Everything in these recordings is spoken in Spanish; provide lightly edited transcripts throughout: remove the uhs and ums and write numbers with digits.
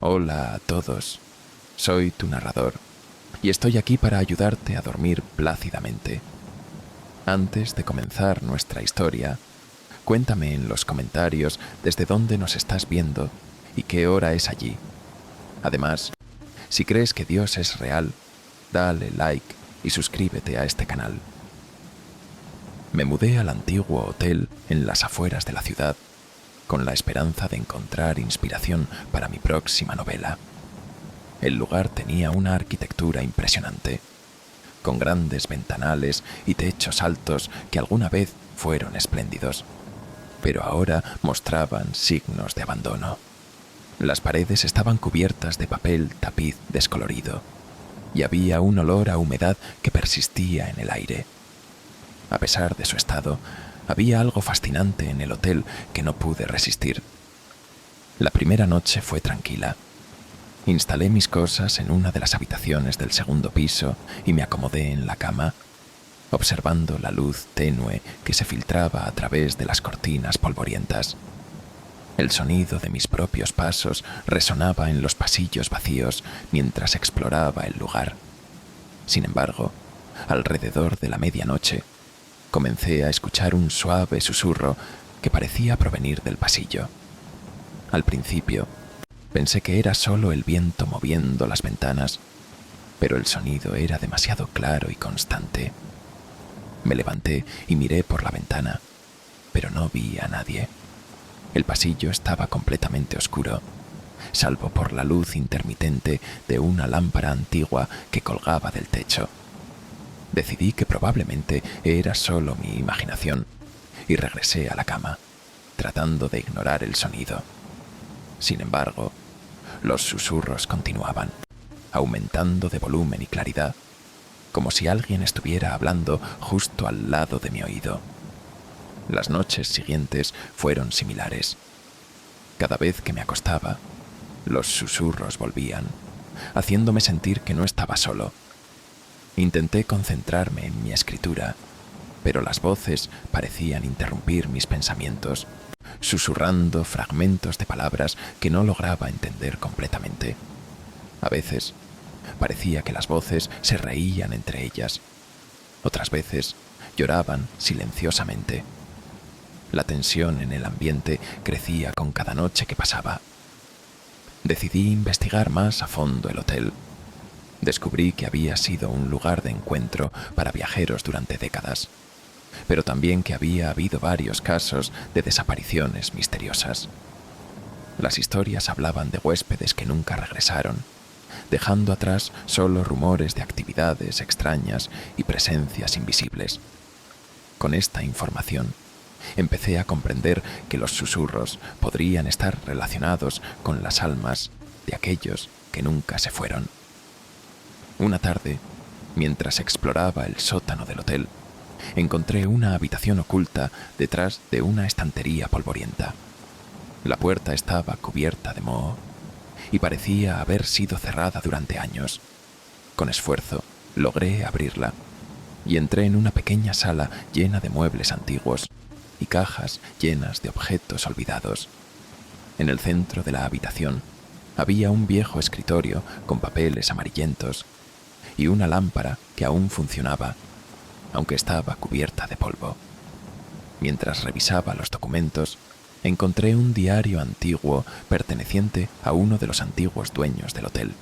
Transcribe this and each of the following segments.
Hola a todos, soy tu narrador y estoy aquí para ayudarte a dormir plácidamente. Antes de comenzar nuestra historia, cuéntame en los comentarios desde dónde nos estás viendo y qué hora es allí. Además, si crees que Dios es real, dale like y suscríbete a este canal. Me mudé al antiguo hotel en las afueras de la ciudad con la esperanza de encontrar inspiración para mi próxima novela. El lugar tenía una arquitectura impresionante, con grandes ventanales y techos altos que alguna vez fueron espléndidos, pero ahora mostraban signos de abandono. Las paredes estaban cubiertas de papel tapiz descolorido y había un olor a humedad que persistía en el aire. A pesar de su estado, había algo fascinante en el hotel que no pude resistir. La primera noche fue tranquila. Instalé mis cosas en una de las habitaciones del segundo piso y me acomodé en la cama, observando la luz tenue que se filtraba a través de las cortinas polvorientas. El sonido de mis propios pasos resonaba en los pasillos vacíos mientras exploraba el lugar. Sin embargo, alrededor de la medianoche, comencé a escuchar un suave susurro que parecía provenir del pasillo. Al principio, pensé que era solo el viento moviendo las ventanas, pero el sonido era demasiado claro y constante. Me levanté y miré por la ventana, pero no vi a nadie. El pasillo estaba completamente oscuro, salvo por la luz intermitente de una lámpara antigua que colgaba del techo. Decidí que probablemente era solo mi imaginación y regresé a la cama, tratando de ignorar el sonido. Sin embargo, los susurros continuaban, aumentando de volumen y claridad, como si alguien estuviera hablando justo al lado de mi oído. Las noches siguientes fueron similares. Cada vez que me acostaba, los susurros volvían, haciéndome sentir que no estaba solo. Intenté concentrarme en mi escritura, pero las voces parecían interrumpir mis pensamientos, susurrando fragmentos de palabras que no lograba entender completamente. A veces, parecía que las voces se reían entre ellas. Otras veces, lloraban silenciosamente. La tensión en el ambiente crecía con cada noche que pasaba. Decidí investigar más a fondo el hotel. Descubrí que había sido un lugar de encuentro para viajeros durante décadas, pero también que había habido varios casos de desapariciones misteriosas. Las historias hablaban de huéspedes que nunca regresaron, dejando atrás solo rumores de actividades extrañas y presencias invisibles. Con esta información, empecé a comprender que los susurros podrían estar relacionados con las almas de aquellos que nunca se fueron. Una tarde, mientras exploraba el sótano del hotel, encontré una habitación oculta detrás de una estantería polvorienta. La puerta estaba cubierta de moho y parecía haber sido cerrada durante años. Con esfuerzo, logré abrirla y entré en una pequeña sala llena de muebles antiguos y cajas llenas de objetos olvidados. En el centro de la habitación había un viejo escritorio con papeles amarillentos y una lámpara que aún funcionaba, aunque estaba cubierta de polvo. Mientras revisaba los documentos, encontré un diario antiguo perteneciente a uno de los antiguos dueños del hotel.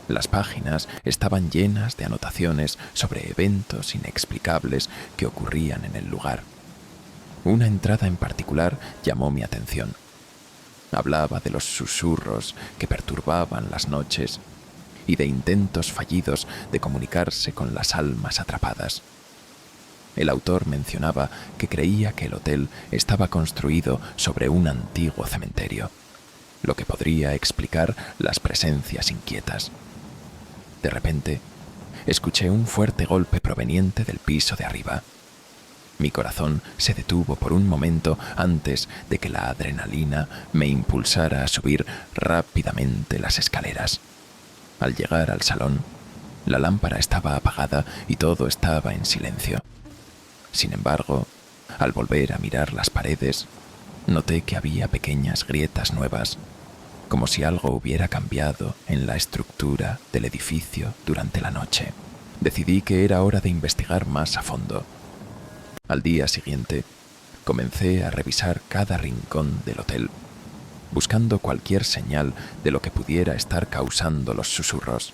Las páginas estaban llenas de anotaciones sobre eventos inexplicables que ocurrían en el lugar. Una entrada en particular llamó mi atención. Hablaba de los susurros que perturbaban las noches y de intentos fallidos de comunicarse con las almas atrapadas. El autor mencionaba que creía que el hotel estaba construido sobre un antiguo cementerio, lo que podría explicar las presencias inquietas. De repente, escuché un fuerte golpe proveniente del piso de arriba. Mi corazón se detuvo por un momento antes de que la adrenalina me impulsara a subir rápidamente las escaleras. Al llegar al salón, la lámpara estaba apagada y todo estaba en silencio. Sin embargo, al volver a mirar las paredes, noté que había pequeñas grietas nuevas, como si algo hubiera cambiado en la estructura del edificio durante la noche. Decidí que era hora de investigar más a fondo. Al día siguiente, comencé a revisar cada rincón del hotel, buscando cualquier señal de lo que pudiera estar causando los susurros.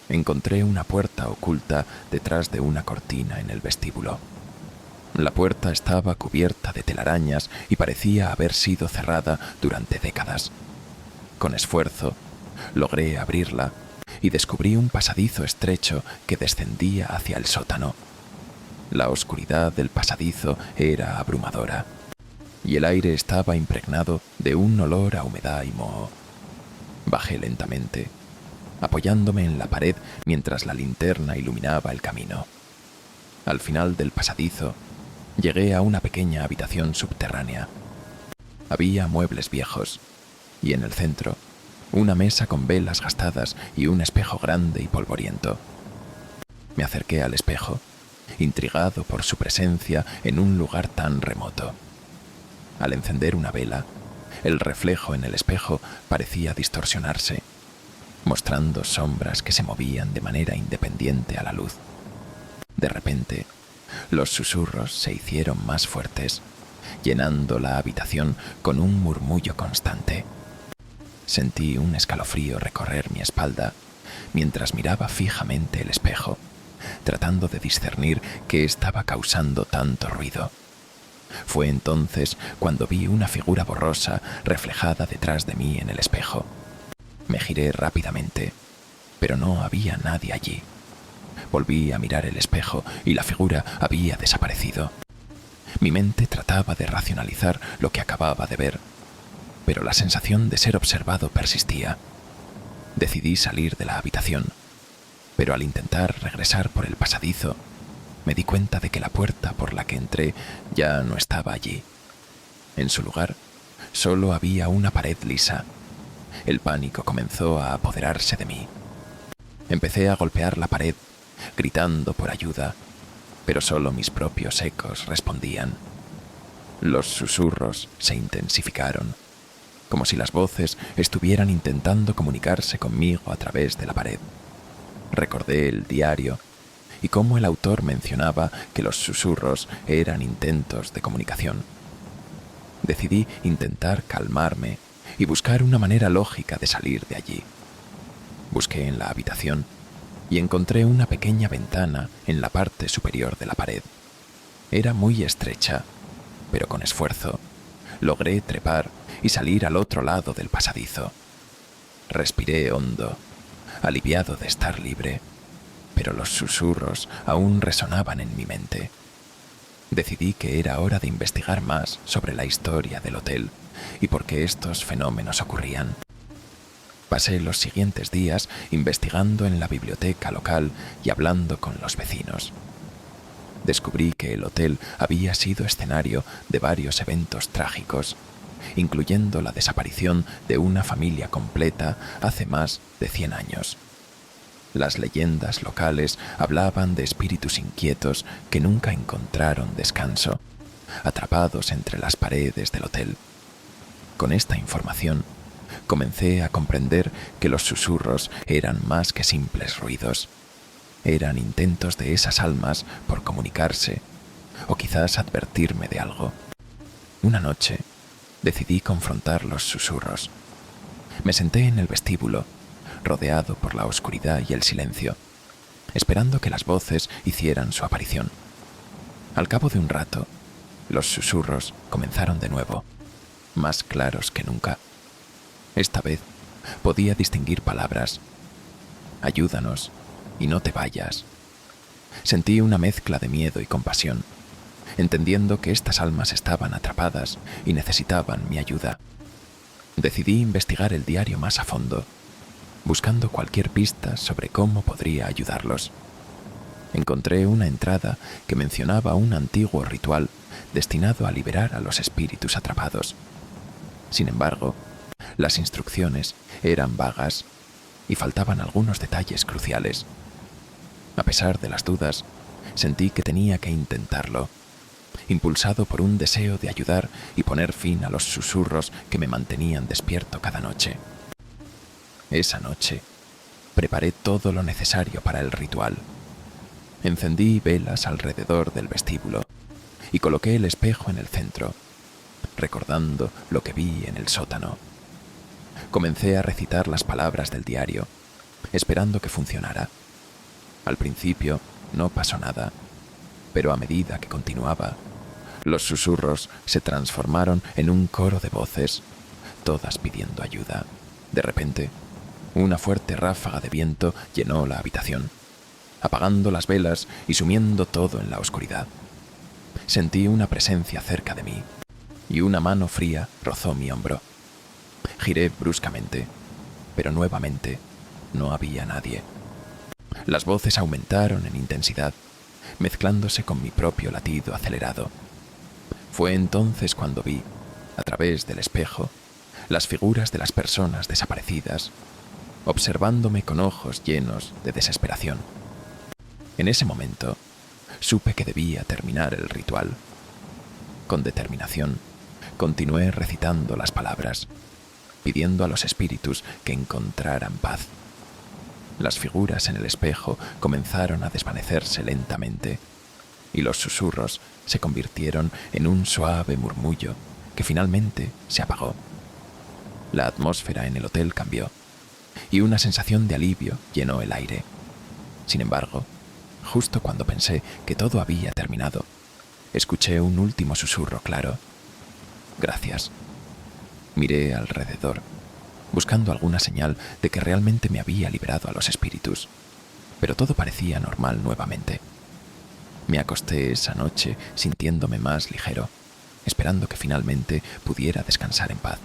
Encontré una puerta oculta detrás de una cortina en el vestíbulo. La puerta estaba cubierta de telarañas y parecía haber sido cerrada durante décadas. Con esfuerzo, logré abrirla y descubrí un pasadizo estrecho que descendía hacia el sótano. La oscuridad del pasadizo era abrumadora y el aire estaba impregnado de un olor a humedad y moho. Bajé lentamente, apoyándome en la pared mientras la linterna iluminaba el camino. Al final del pasadizo, llegué a una pequeña habitación subterránea. Había muebles viejos y en el centro, una mesa con velas gastadas y un espejo grande y polvoriento. Me acerqué al espejo, intrigado por su presencia en un lugar tan remoto. Al encender una vela, el reflejo en el espejo parecía distorsionarse, mostrando sombras que se movían de manera independiente a la luz. De repente, los susurros se hicieron más fuertes, llenando la habitación con un murmullo constante. Sentí un escalofrío recorrer mi espalda mientras miraba fijamente el espejo, tratando de discernir qué estaba causando tanto ruido. Fue entonces cuando vi una figura borrosa reflejada detrás de mí en el espejo. Me giré rápidamente, pero no había nadie allí. Volví a mirar el espejo y la figura había desaparecido. Mi mente trataba de racionalizar lo que acababa de ver, pero la sensación de ser observado persistía. Decidí salir de la habitación, pero al intentar regresar por el pasadizo, me di cuenta de que la puerta por la que entré ya no estaba allí. En su lugar, solo había una pared lisa. El pánico comenzó a apoderarse de mí. Empecé a golpear la pared, gritando por ayuda, pero solo mis propios ecos respondían. Los susurros se intensificaron, como si las voces estuvieran intentando comunicarse conmigo a través de la pared. Recordé el diario y cómo el autor mencionaba que los susurros eran intentos de comunicación. Decidí intentar calmarme y buscar una manera lógica de salir de allí. Busqué en la habitación y encontré una pequeña ventana en la parte superior de la pared. Era muy estrecha, pero con esfuerzo logré trepar y salir al otro lado del pasadizo. Respiré hondo, aliviado de estar libre, pero los susurros aún resonaban en mi mente. Decidí que era hora de investigar más sobre la historia del hotel y por qué estos fenómenos ocurrían. Pasé los siguientes días investigando en la biblioteca local y hablando con los vecinos. Descubrí que el hotel había sido escenario de varios eventos trágicos, incluyendo la desaparición de una familia completa hace más de 100 años. Las leyendas locales hablaban de espíritus inquietos que nunca encontraron descanso, atrapados entre las paredes del hotel. Con esta información, comencé a comprender que los susurros eran más que simples ruidos. Eran intentos de esas almas por comunicarse, o quizás advertirme de algo. Una noche, decidí confrontar los susurros. Me senté en el vestíbulo, rodeado por la oscuridad y el silencio, esperando que las voces hicieran su aparición. Al cabo de un rato, los susurros comenzaron de nuevo, más claros que nunca. Esta vez podía distinguir palabras: ayúdanos y no te vayas. Sentí una mezcla de miedo y compasión, entendiendo que estas almas estaban atrapadas y necesitaban mi ayuda. Decidí investigar el diario más a fondo, buscando cualquier pista sobre cómo podría ayudarlos. Encontré una entrada que mencionaba un antiguo ritual destinado a liberar a los espíritus atrapados. Sin embargo, las instrucciones eran vagas y faltaban algunos detalles cruciales. A pesar de las dudas, sentí que tenía que intentarlo, impulsado por un deseo de ayudar y poner fin a los susurros que me mantenían despierto cada noche. Esa noche, preparé todo lo necesario para el ritual. Encendí velas alrededor del vestíbulo y coloqué el espejo en el centro, recordando lo que vi en el sótano. Comencé a recitar las palabras del diario, esperando que funcionara. Al principio no pasó nada, pero a medida que continuaba, los susurros se transformaron en un coro de voces, todas pidiendo ayuda. De repente, una fuerte ráfaga de viento llenó la habitación, apagando las velas y sumiendo todo en la oscuridad. Sentí una presencia cerca de mí, y una mano fría rozó mi hombro. Giré bruscamente, pero nuevamente no había nadie. Las voces aumentaron en intensidad, mezclándose con mi propio latido acelerado. Fue entonces cuando vi, a través del espejo, las figuras de las personas desaparecidas, observándome con ojos llenos de desesperación. En ese momento, supe que debía terminar el ritual. Con determinación, continué recitando las palabras, pidiendo a los espíritus que encontraran paz. Las figuras en el espejo comenzaron a desvanecerse lentamente, y los susurros se convirtieron en un suave murmullo que finalmente se apagó. La atmósfera en el hotel cambió, y una sensación de alivio llenó el aire. Sin embargo, justo cuando pensé que todo había terminado, escuché un último susurro claro. «Gracias». Miré alrededor, buscando alguna señal de que realmente me había liberado a los espíritus, pero todo parecía normal nuevamente. Me acosté esa noche sintiéndome más ligero, esperando que finalmente pudiera descansar en paz.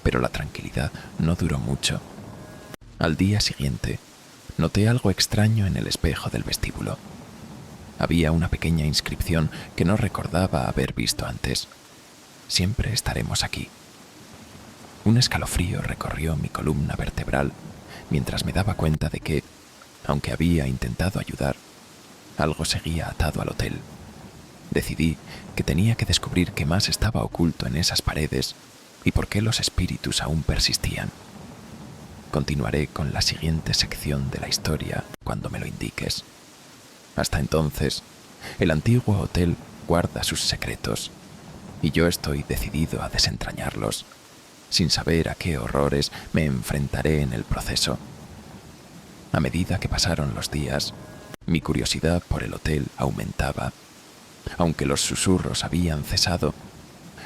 Pero la tranquilidad no duró mucho. Al día siguiente, noté algo extraño en el espejo del vestíbulo. Había una pequeña inscripción que no recordaba haber visto antes. «Siempre estaremos aquí». Un escalofrío recorrió mi columna vertebral mientras me daba cuenta de que, aunque había intentado ayudar, algo seguía atado al hotel. Decidí que tenía que descubrir qué más estaba oculto en esas paredes y por qué los espíritus aún persistían. Continuaré con la siguiente sección de la historia cuando me lo indiques. Hasta entonces, el antiguo hotel guarda sus secretos y yo estoy decidido a desentrañarlos, sin saber a qué horrores me enfrentaré en el proceso. A medida que pasaron los días, mi curiosidad por el hotel aumentaba. Aunque los susurros habían cesado,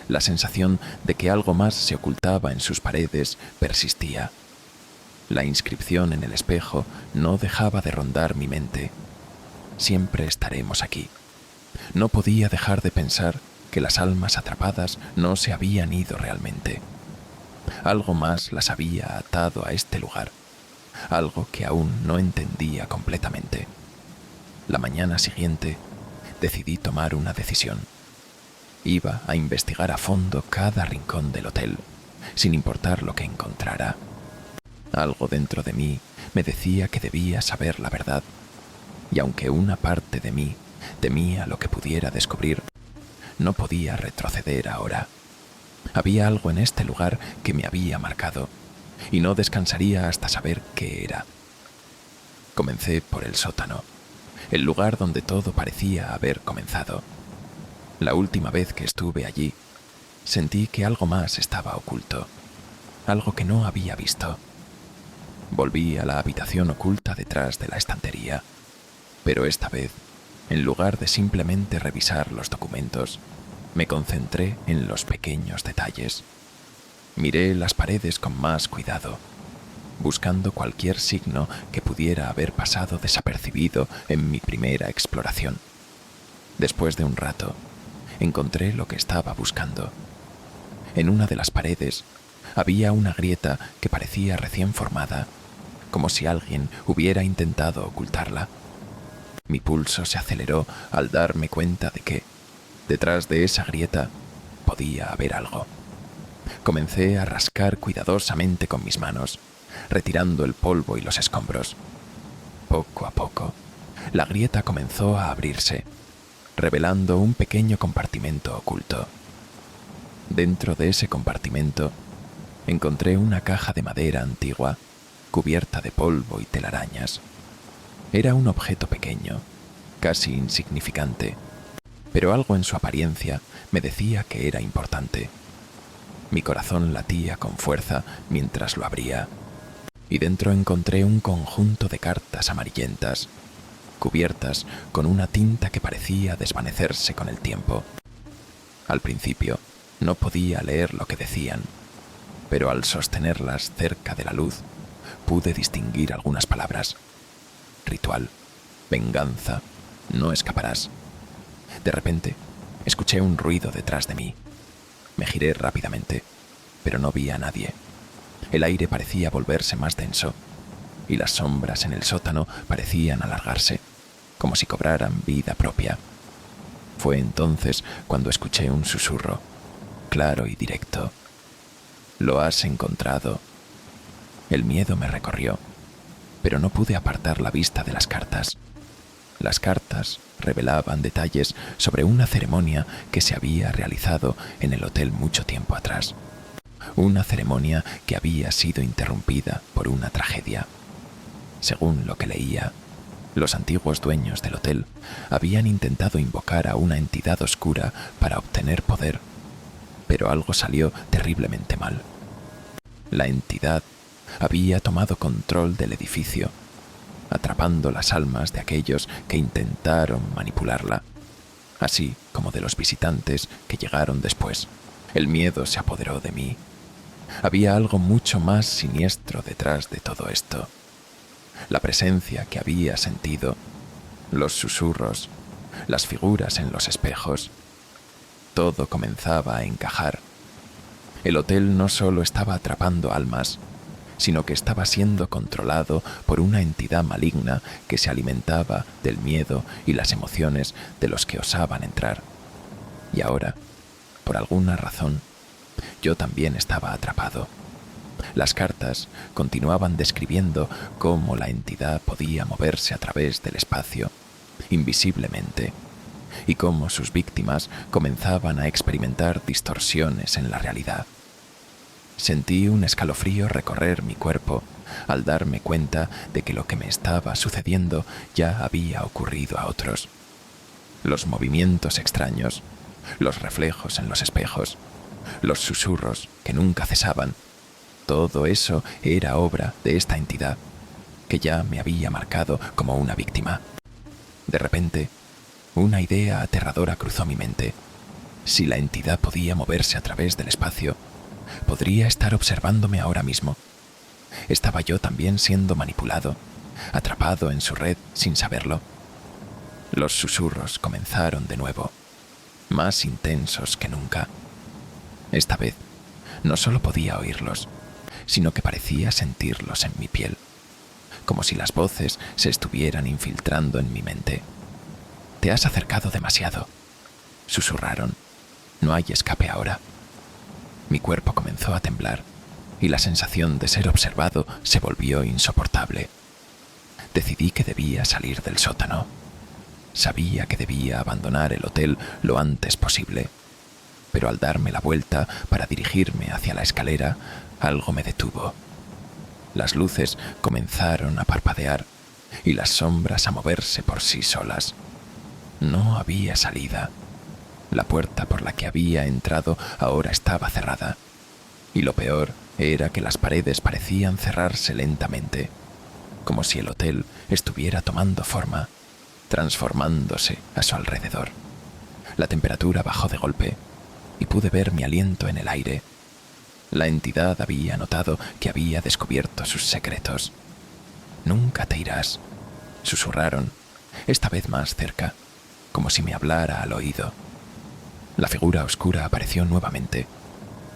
la sensación de que algo más se ocultaba en sus paredes persistía. La inscripción en el espejo no dejaba de rondar mi mente. Siempre estaremos aquí. No podía dejar de pensar que las almas atrapadas no se habían ido realmente. Algo más las había atado a este lugar, algo que aún no entendía completamente. La mañana siguiente decidí tomar una decisión. Iba a investigar a fondo cada rincón del hotel, sin importar lo que encontrara. Algo dentro de mí me decía que debía saber la verdad, y aunque una parte de mí temía lo que pudiera descubrir, no podía retroceder ahora. Había algo en este lugar que me había marcado, y no descansaría hasta saber qué era. Comencé por el sótano, el lugar donde todo parecía haber comenzado. La última vez que estuve allí, sentí que algo más estaba oculto, algo que no había visto. Volví a la habitación oculta detrás de la estantería, pero esta vez, en lugar de simplemente revisar los documentos, me concentré en los pequeños detalles. Miré las paredes con más cuidado, buscando cualquier signo que pudiera haber pasado desapercibido en mi primera exploración. Después de un rato, encontré lo que estaba buscando. En una de las paredes había una grieta que parecía recién formada, como si alguien hubiera intentado ocultarla. Mi pulso se aceleró al darme cuenta de que, detrás de esa grieta, podía haber algo. Comencé a rascar cuidadosamente con mis manos, retirando el polvo y los escombros. Poco a poco, la grieta comenzó a abrirse, revelando un pequeño compartimento oculto. Dentro de ese compartimento encontré una caja de madera antigua, cubierta de polvo y telarañas. Era un objeto pequeño, casi insignificante, pero algo en su apariencia me decía que era importante. Mi corazón latía con fuerza mientras lo abría, y dentro encontré un conjunto de cartas amarillentas, cubiertas con una tinta que parecía desvanecerse con el tiempo. Al principio no podía leer lo que decían, pero al sostenerlas cerca de la luz pude distinguir algunas palabras. Ritual, venganza, no escaparás. De repente, escuché un ruido detrás de mí. Me giré rápidamente, pero no vi a nadie. El aire parecía volverse más denso, y las sombras en el sótano parecían alargarse, como si cobraran vida propia. Fue entonces cuando escuché un susurro, claro y directo. «Lo has encontrado». El miedo me recorrió, pero no pude apartar la vista de las cartas. Las cartas revelaban detalles sobre una ceremonia que se había realizado en el hotel mucho tiempo atrás. Una ceremonia que había sido interrumpida por una tragedia. Según lo que leía, los antiguos dueños del hotel habían intentado invocar a una entidad oscura para obtener poder, pero algo salió terriblemente mal. La entidad había tomado control del edificio, atrapando las almas de aquellos que intentaron manipularla, así como de los visitantes que llegaron después. El miedo se apoderó de mí. Había algo mucho más siniestro detrás de todo esto. La presencia que había sentido, los susurros, las figuras en los espejos. Todo comenzaba a encajar. El hotel no solo estaba atrapando almas, sino que estaba siendo controlado por una entidad maligna que se alimentaba del miedo y las emociones de los que osaban entrar. Y ahora, por alguna razón, yo también estaba atrapado. Las cartas continuaban describiendo cómo la entidad podía moverse a través del espacio, invisiblemente, y cómo sus víctimas comenzaban a experimentar distorsiones en la realidad. Sentí un escalofrío recorrer mi cuerpo al darme cuenta de que lo que me estaba sucediendo ya había ocurrido a otros. Los movimientos extraños, los reflejos en los espejos, los susurros que nunca cesaban, todo eso era obra de esta entidad que ya me había marcado como una víctima. De repente, una idea aterradora cruzó mi mente. Si la entidad podía moverse a través del espacio, podría estar observándome ahora mismo. Estaba yo también siendo manipulado, atrapado en su red sin saberlo. Los susurros comenzaron de nuevo, más intensos que nunca. Esta vez, no solo podía oírlos, sino que parecía sentirlos en mi piel, como si las voces se estuvieran infiltrando en mi mente. «Te has acercado demasiado», susurraron. «No hay escape ahora». Mi cuerpo comenzó a temblar y la sensación de ser observado se volvió insoportable. Decidí que debía salir del sótano. Sabía que debía abandonar el hotel lo antes posible, pero al darme la vuelta para dirigirme hacia la escalera, algo me detuvo. Las luces comenzaron a parpadear y las sombras a moverse por sí solas. No había salida. La puerta por la que había entrado ahora estaba cerrada, y lo peor era que las paredes parecían cerrarse lentamente, como si el hotel estuviera tomando forma, transformándose a su alrededor. La temperatura bajó de golpe, y pude ver mi aliento en el aire. La entidad había notado que había descubierto sus secretos. «Nunca te irás», susurraron, esta vez más cerca, como si me hablara al oído. La figura oscura apareció nuevamente,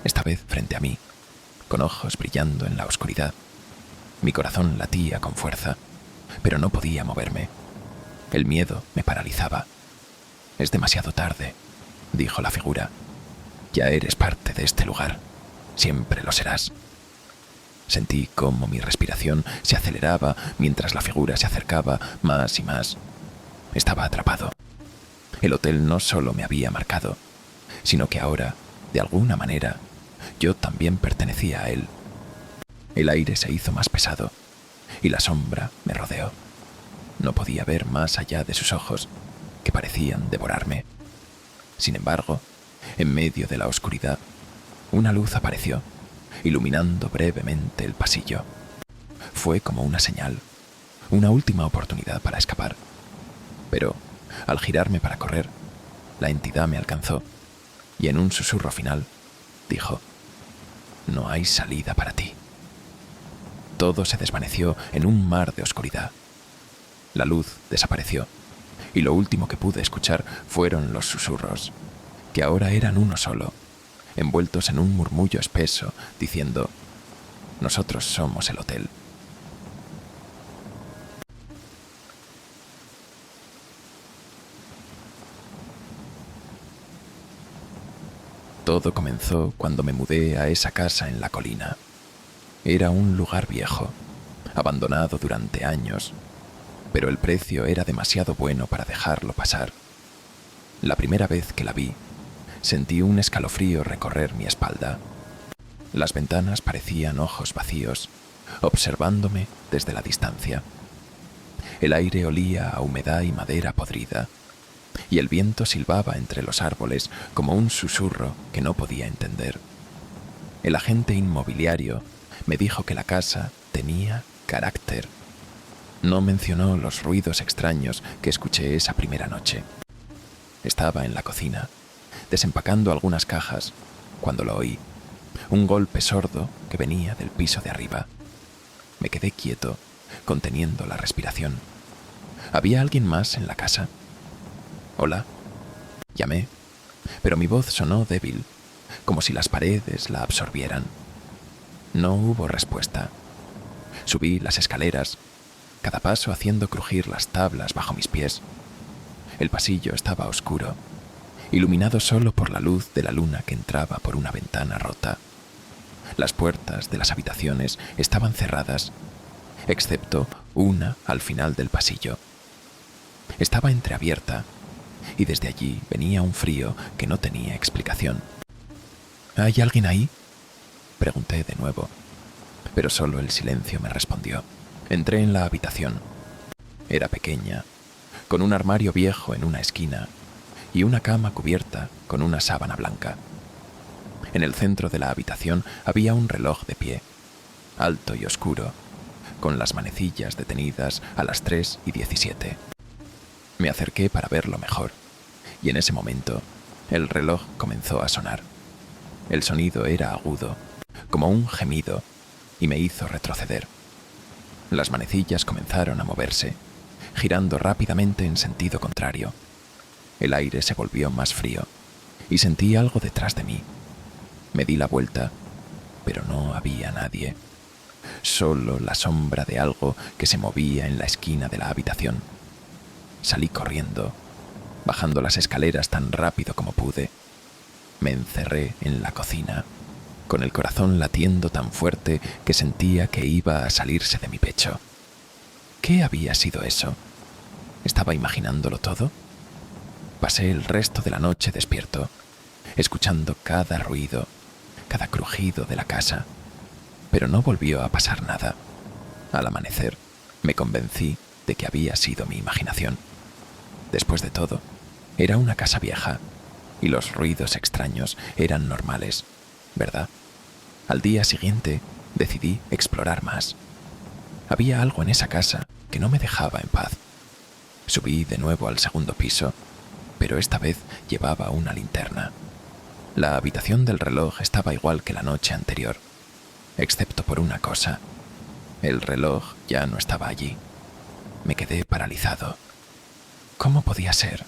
esta vez frente a mí, con ojos brillando en la oscuridad. Mi corazón latía con fuerza, pero no podía moverme. El miedo me paralizaba. «Es demasiado tarde», dijo la figura. «Ya eres parte de este lugar. Siempre lo serás». Sentí cómo mi respiración se aceleraba mientras la figura se acercaba más y más. Estaba atrapado. El hotel no solo me había marcado, sino que ahora, de alguna manera, yo también pertenecía a él. El aire se hizo más pesado y la sombra me rodeó. No podía ver más allá de sus ojos, que parecían devorarme. Sin embargo, en medio de la oscuridad, una luz apareció, iluminando brevemente el pasillo. Fue como una señal, una última oportunidad para escapar. Pero, al girarme para correr, la entidad me alcanzó y en un susurro final dijo: «No hay salida para ti». Todo se desvaneció en un mar de oscuridad. La luz desapareció y lo último que pude escuchar fueron los susurros, que ahora eran uno solo, envueltos en un murmullo espeso, diciendo: «Nosotros somos el hotel». Todo comenzó cuando me mudé a esa casa en la colina. Era un lugar viejo, abandonado durante años, pero el precio era demasiado bueno para dejarlo pasar. La primera vez que la vi, sentí un escalofrío recorrer mi espalda. Las ventanas parecían ojos vacíos, observándome desde la distancia. El aire olía a humedad y madera podrida, y el viento silbaba entre los árboles como un susurro que no podía entender. El agente inmobiliario me dijo que la casa tenía carácter. No mencionó los ruidos extraños que escuché esa primera noche. Estaba en la cocina, desempacando algunas cajas, cuando lo oí. Un golpe sordo que venía del piso de arriba. Me quedé quieto, conteniendo la respiración. ¿Había alguien más en la casa? «Hola», llamé, pero mi voz sonó débil, como si las paredes la absorbieran. No hubo respuesta. Subí las escaleras, cada paso haciendo crujir las tablas bajo mis pies. El pasillo estaba oscuro, iluminado solo por la luz de la luna que entraba por una ventana rota. Las puertas de las habitaciones estaban cerradas, excepto una al final del pasillo. Estaba entreabierta, y desde allí venía un frío que no tenía explicación. «¿Hay alguien ahí?», pregunté de nuevo, pero solo el silencio me respondió. Entré en la habitación. Era pequeña, con un armario viejo en una esquina y una cama cubierta con una sábana blanca. En el centro de la habitación había un reloj de pie, alto y oscuro, con las manecillas detenidas a las 3:17. Me acerqué para verlo mejor, y en ese momento el reloj comenzó a sonar. El sonido era agudo, como un gemido, y me hizo retroceder. Las manecillas comenzaron a moverse, girando rápidamente en sentido contrario. El aire se volvió más frío, y sentí algo detrás de mí. Me di la vuelta, pero no había nadie. Solo la sombra de algo que se movía en la esquina de la habitación. Salí corriendo, bajando las escaleras tan rápido como pude. Me encerré en la cocina, con el corazón latiendo tan fuerte que sentía que iba a salirse de mi pecho. ¿Qué había sido eso? ¿Estaba imaginándolo todo? Pasé el resto de la noche despierto, escuchando cada ruido, cada crujido de la casa, pero no volvió a pasar nada. Al amanecer, me convencí de que había sido mi imaginación. Después de todo, era una casa vieja y los ruidos extraños eran normales, ¿verdad? Al día siguiente decidí explorar más. Había algo en esa casa que no me dejaba en paz. Subí de nuevo al segundo piso, pero esta vez llevaba una linterna. La habitación del reloj estaba igual que la noche anterior, excepto por una cosa. El reloj ya no estaba allí. Me quedé paralizado. ¿Cómo podía ser?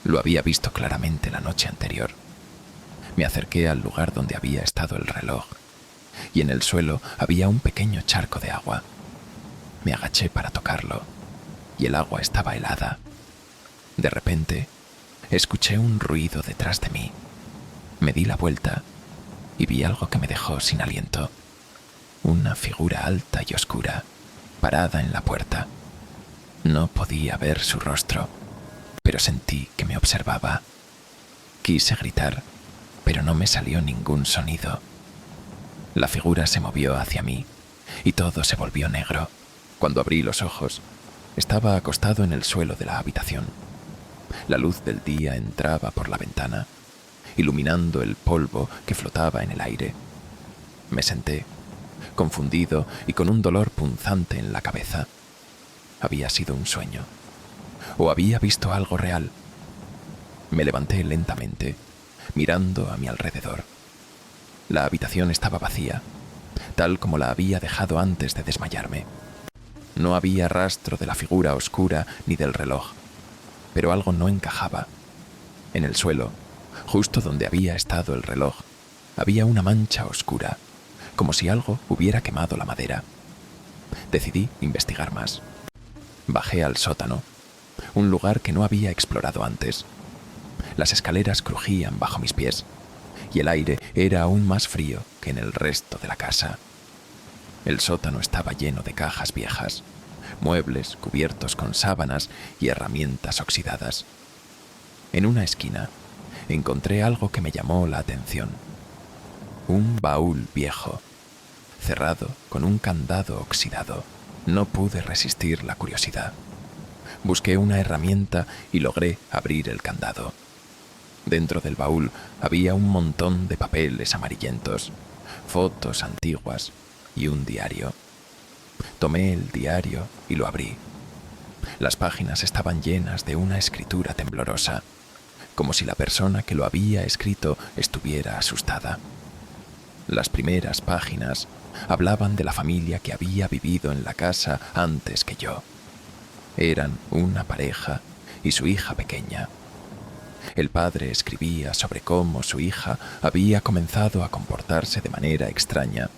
Lo había visto claramente la noche anterior. Me acerqué al lugar donde había estado el reloj, y en el suelo había un pequeño charco de agua. Me agaché para tocarlo, y el agua estaba helada. De repente, escuché un ruido detrás de mí. Me di la vuelta y vi algo que me dejó sin aliento. Una figura alta y oscura, parada en la puerta. No podía ver su rostro, pero sentí que me observaba. Quise gritar, pero no me salió ningún sonido. La figura se movió hacia mí y todo se volvió negro. Cuando abrí los ojos, estaba acostado en el suelo de la habitación. La luz del día entraba por la ventana, iluminando el polvo que flotaba en el aire. Me senté, confundido y con un dolor punzante en la cabeza. Había sido un sueño, o había visto algo real. Me levanté lentamente, mirando a mi alrededor. La habitación estaba vacía, tal como la había dejado antes de desmayarme. No había rastro de la figura oscura ni del reloj, pero algo no encajaba. En el suelo, justo donde había estado el reloj, había una mancha oscura, como si algo hubiera quemado la madera. Decidí investigar más. Bajé al sótano, un lugar que no había explorado antes. Las escaleras crujían bajo mis pies, y el aire era aún más frío que en el resto de la casa. El sótano estaba lleno de cajas viejas, muebles cubiertos con sábanas y herramientas oxidadas. En una esquina encontré algo que me llamó la atención. Un baúl viejo, cerrado con un candado oxidado. No pude resistir la curiosidad. Busqué una herramienta y logré abrir el candado. Dentro del baúl había un montón de papeles amarillentos, fotos antiguas y un diario. Tomé el diario y lo abrí. Las páginas estaban llenas de una escritura temblorosa, como si la persona que lo había escrito estuviera asustada. Las primeras páginas hablaban de la familia que había vivido en la casa antes que yo. Eran una pareja y su hija pequeña. El padre escribía sobre cómo su hija había comenzado a comportarse de manera extraña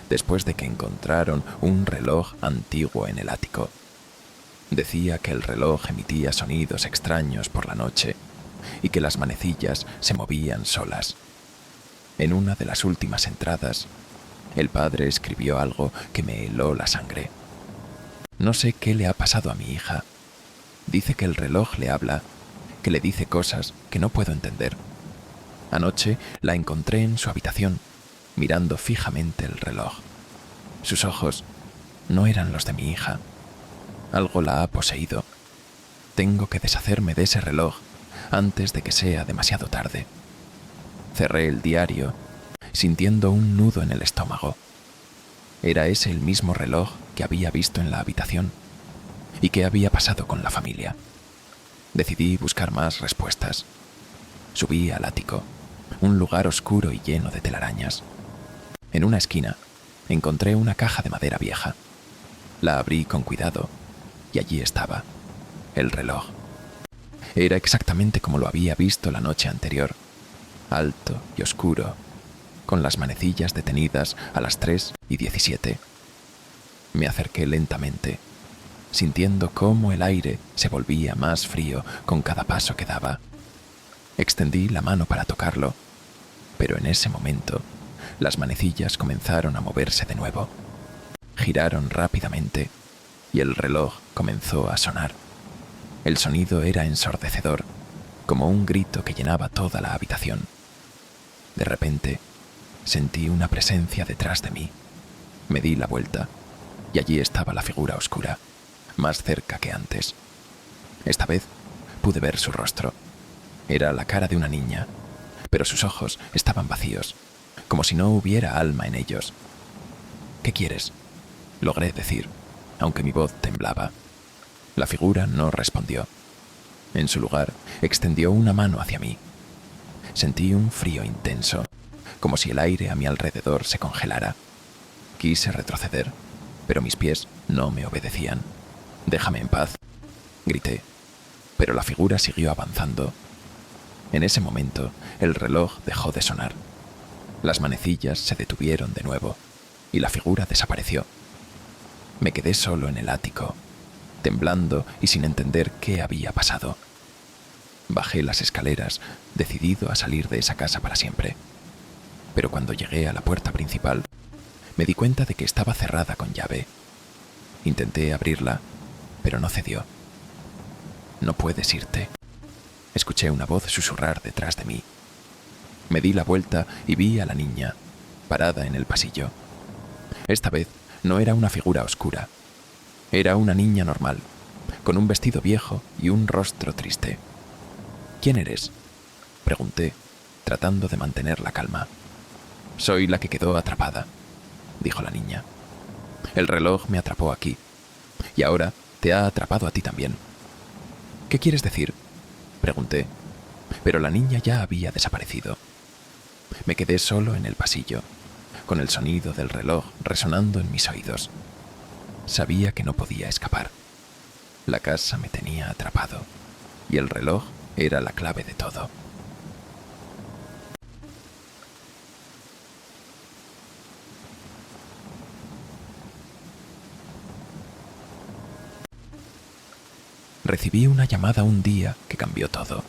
después de que encontraron un reloj antiguo en el ático. Decía que el reloj emitía sonidos extraños por la noche y que las manecillas se movían solas. En una de las últimas entradas, el padre escribió algo que me heló la sangre. No sé qué le ha pasado a mi hija. Dice que el reloj le habla, que le dice cosas que no puedo entender. Anoche la encontré en su habitación, mirando fijamente el reloj. Sus ojos no eran los de mi hija. Algo la ha poseído. Tengo que deshacerme de ese reloj antes de que sea demasiado tarde. Cerré el diario, sintiendo un nudo en el estómago. ¿Era ese el mismo reloj que había visto en la habitación? ¿Y qué había pasado con la familia? Decidí buscar más respuestas. Subí al ático, un lugar oscuro y lleno de telarañas. En una esquina encontré una caja de madera vieja. La abrí con cuidado y allí estaba, el reloj. Era exactamente como lo había visto la noche anterior, alto y oscuro, con las manecillas detenidas a las 3:17. Me acerqué lentamente, sintiendo cómo el aire se volvía más frío con cada paso que daba. Extendí la mano para tocarlo, pero en ese momento las manecillas comenzaron a moverse de nuevo. Giraron rápidamente y el reloj comenzó a sonar. El sonido era ensordecedor, como un grito que llenaba toda la habitación. De repente, sentí una presencia detrás de mí. Me di la vuelta y allí estaba la figura oscura, más cerca que antes. Esta vez pude ver su rostro. Era la cara de una niña, pero sus ojos estaban vacíos, como si no hubiera alma en ellos. «¿Qué quieres?», logré decir, aunque mi voz temblaba. La figura no respondió. En su lugar, extendió una mano hacia mí. Sentí un frío intenso, como si el aire a mi alrededor se congelara. Quise retroceder, pero mis pies no me obedecían. «Déjame en paz», grité, pero la figura siguió avanzando. En ese momento, el reloj dejó de sonar. Las manecillas se detuvieron de nuevo y la figura desapareció. Me quedé solo en el ático, temblando y sin entender qué había pasado. Bajé las escaleras, decidido a salir de esa casa para siempre. Pero cuando llegué a la puerta principal, me di cuenta de que estaba cerrada con llave. Intenté abrirla, pero no cedió. «No puedes irte», Escuché una voz susurrar detrás de mí. Me di la vuelta y vi a la niña, parada en el pasillo. Esta vez no era una figura oscura. Era una niña normal, con un vestido viejo y un rostro triste. ¿Quién eres?, pregunté, tratando de mantener la calma. Soy la que quedó atrapada, dijo la niña. El reloj me atrapó aquí, y ahora te ha atrapado a ti también. ¿Qué quieres decir?, pregunté, pero la niña ya había desaparecido. Me quedé solo en el pasillo, con el sonido del reloj resonando en mis oídos. Sabía que no podía escapar. La casa me tenía atrapado, y el reloj era la clave de todo. Recibí una llamada un día que cambió todo.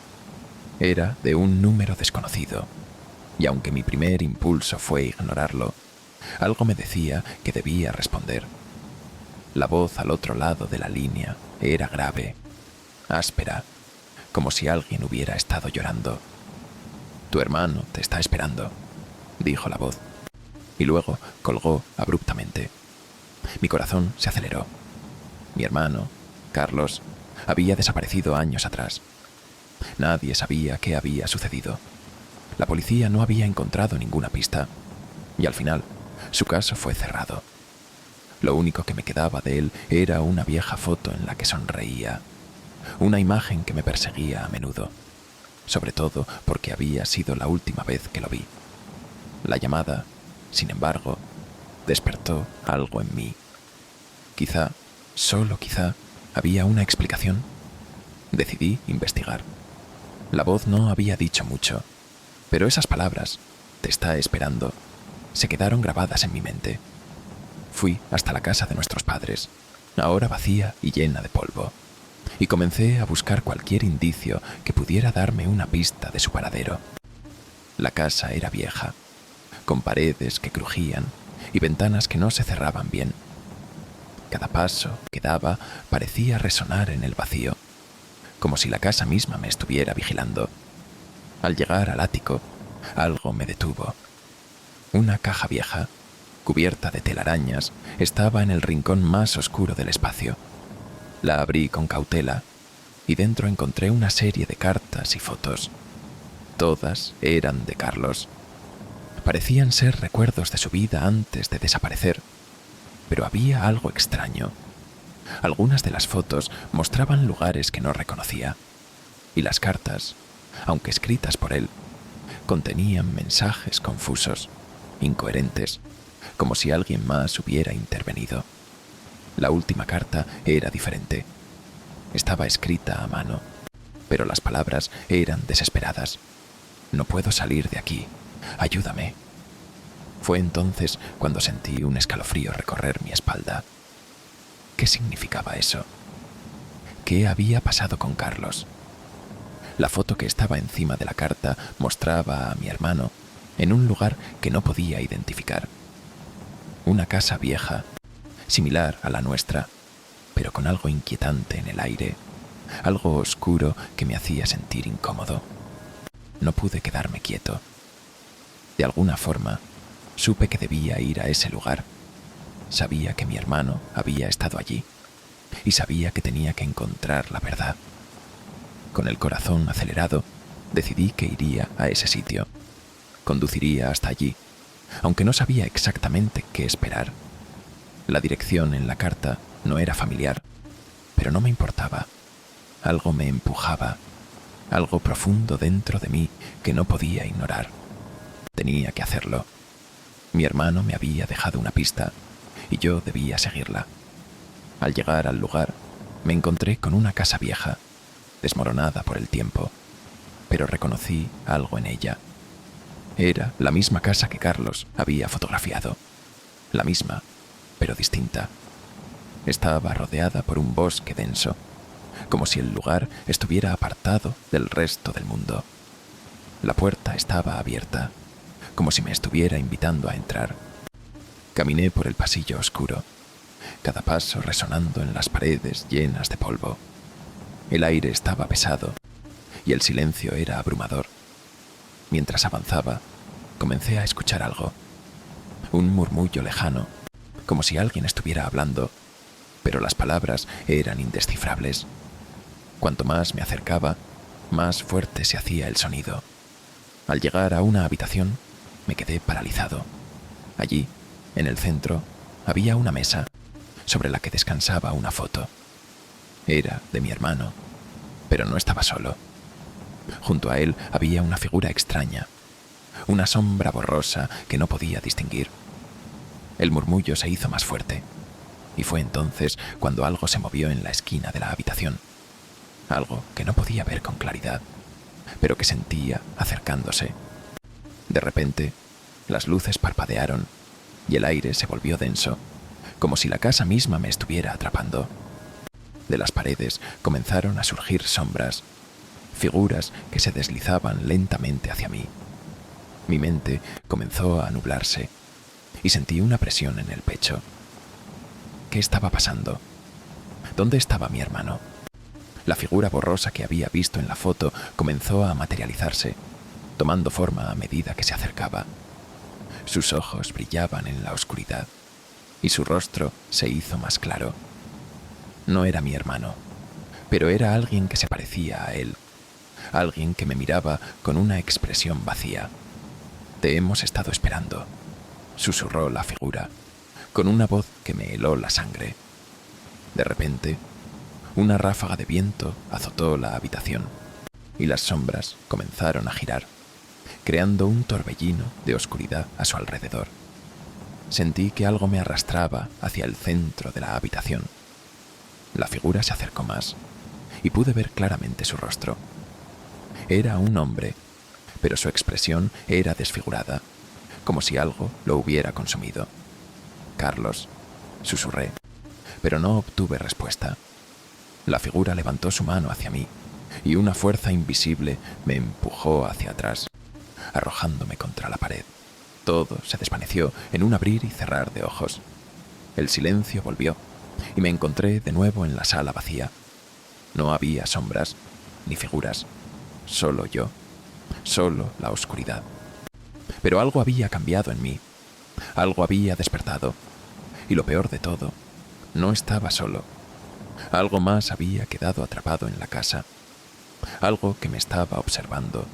Era de un número desconocido, y aunque mi primer impulso fue ignorarlo, algo me decía que debía responder. La voz al otro lado de la línea era grave, áspera, como si alguien hubiera estado llorando. Tu hermano te está esperando, dijo la voz, y luego colgó abruptamente. Mi corazón se aceleró. Mi hermano, Carlos, había desaparecido años atrás. Nadie sabía qué había sucedido. La policía no había encontrado ninguna pista, y al final, su caso fue cerrado. Lo único que me quedaba de él era una vieja foto en la que sonreía, una imagen que me perseguía a menudo, sobre todo porque había sido la última vez que lo vi. La llamada, sin embargo, despertó algo en mí. Quizá, solo quizá, había una explicación. Decidí investigar. La voz no había dicho mucho, pero esas palabras, te está esperando, se quedaron grabadas en mi mente. Fui hasta la casa de nuestros padres, ahora vacía y llena de polvo, y comencé a buscar cualquier indicio que pudiera darme una pista de su paradero. La casa era vieja, con paredes que crujían y ventanas que no se cerraban bien. Cada paso que daba parecía resonar en el vacío, como si la casa misma me estuviera vigilando. Al llegar al ático, algo me detuvo. Una caja vieja, cubierta de telarañas, estaba en el rincón más oscuro del espacio. La abrí con cautela y dentro encontré una serie de cartas y fotos. Todas eran de Carlos. Parecían ser recuerdos de su vida antes de desaparecer, pero había algo extraño. Algunas de las fotos mostraban lugares que no reconocía, y las cartas, aunque escritas por él, contenían mensajes confusos, incoherentes, como si alguien más hubiera intervenido. La última carta era diferente. Estaba escrita a mano, pero las palabras eran desesperadas. No puedo salir de aquí. Ayúdame. Fue entonces cuando sentí un escalofrío recorrer mi espalda. ¿Qué significaba eso? ¿Qué había pasado con Carlos? La foto que estaba encima de la carta mostraba a mi hermano en un lugar que no podía identificar. Una casa vieja, similar a la nuestra, pero con algo inquietante en el aire, algo oscuro que me hacía sentir incómodo. No pude quedarme quieto. De alguna forma, supe que debía ir a ese lugar. Sabía que mi hermano había estado allí y sabía que tenía que encontrar la verdad. Con el corazón acelerado, decidí que iría a ese sitio. Conduciría hasta allí, aunque no sabía exactamente qué esperar. La dirección en la carta no era familiar, pero no me importaba. Algo me empujaba, algo profundo dentro de mí que no podía ignorar. Tenía que hacerlo. Mi hermano me había dejado una pista y yo debía seguirla. Al llegar al lugar, me encontré con una casa vieja, desmoronada por el tiempo, pero reconocí algo en ella. Era la misma casa que Carlos había fotografiado. La misma, pero distinta. Estaba rodeada por un bosque denso, como si el lugar estuviera apartado del resto del mundo. La puerta estaba abierta, como si me estuviera invitando a entrar. Caminé por el pasillo oscuro, cada paso resonando en las paredes llenas de polvo. El aire estaba pesado, y el silencio era abrumador. Mientras avanzaba, comencé a escuchar algo. Un murmullo lejano, como si alguien estuviera hablando, pero las palabras eran indescifrables. Cuanto más me acercaba, más fuerte se hacía el sonido. Al llegar a una habitación, me quedé paralizado. Allí, en el centro, había una mesa, sobre la que descansaba una foto. Era de mi hermano, pero no estaba solo. Junto a él había una figura extraña, una sombra borrosa que no podía distinguir. El murmullo se hizo más fuerte, y fue entonces cuando algo se movió en la esquina de la habitación. Algo que no podía ver con claridad, pero que sentía acercándose. De repente, las luces parpadearon y el aire se volvió denso, como si la casa misma me estuviera atrapando. De las paredes comenzaron a surgir sombras, figuras que se deslizaban lentamente hacia mí. Mi mente comenzó a nublarse y sentí una presión en el pecho. ¿Qué estaba pasando? ¿Dónde estaba mi hermano? La figura borrosa que había visto en la foto comenzó a materializarse, tomando forma a medida que se acercaba. Sus ojos brillaban en la oscuridad y su rostro se hizo más claro. No era mi hermano, pero era alguien que se parecía a él, alguien que me miraba con una expresión vacía. «Te hemos estado esperando», susurró la figura, con una voz que me heló la sangre. De repente, una ráfaga de viento azotó la habitación y las sombras comenzaron a girar, creando un torbellino de oscuridad a su alrededor. Sentí que algo me arrastraba hacia el centro de la habitación. La figura se acercó más y pude ver claramente su rostro. Era un hombre, pero su expresión era desfigurada, como si algo lo hubiera consumido. «Carlos», susurré, pero no obtuve respuesta. La figura levantó su mano hacia mí y una fuerza invisible me empujó hacia atrás, arrojándome contra la pared. Todo se desvaneció en un abrir y cerrar de ojos. El silencio volvió y me encontré de nuevo en la sala vacía. No había sombras ni figuras, solo yo, solo la oscuridad. Pero algo había cambiado en mí, algo había despertado, y lo peor de todo, no estaba solo. Algo más había quedado atrapado en la casa, algo que me estaba observando,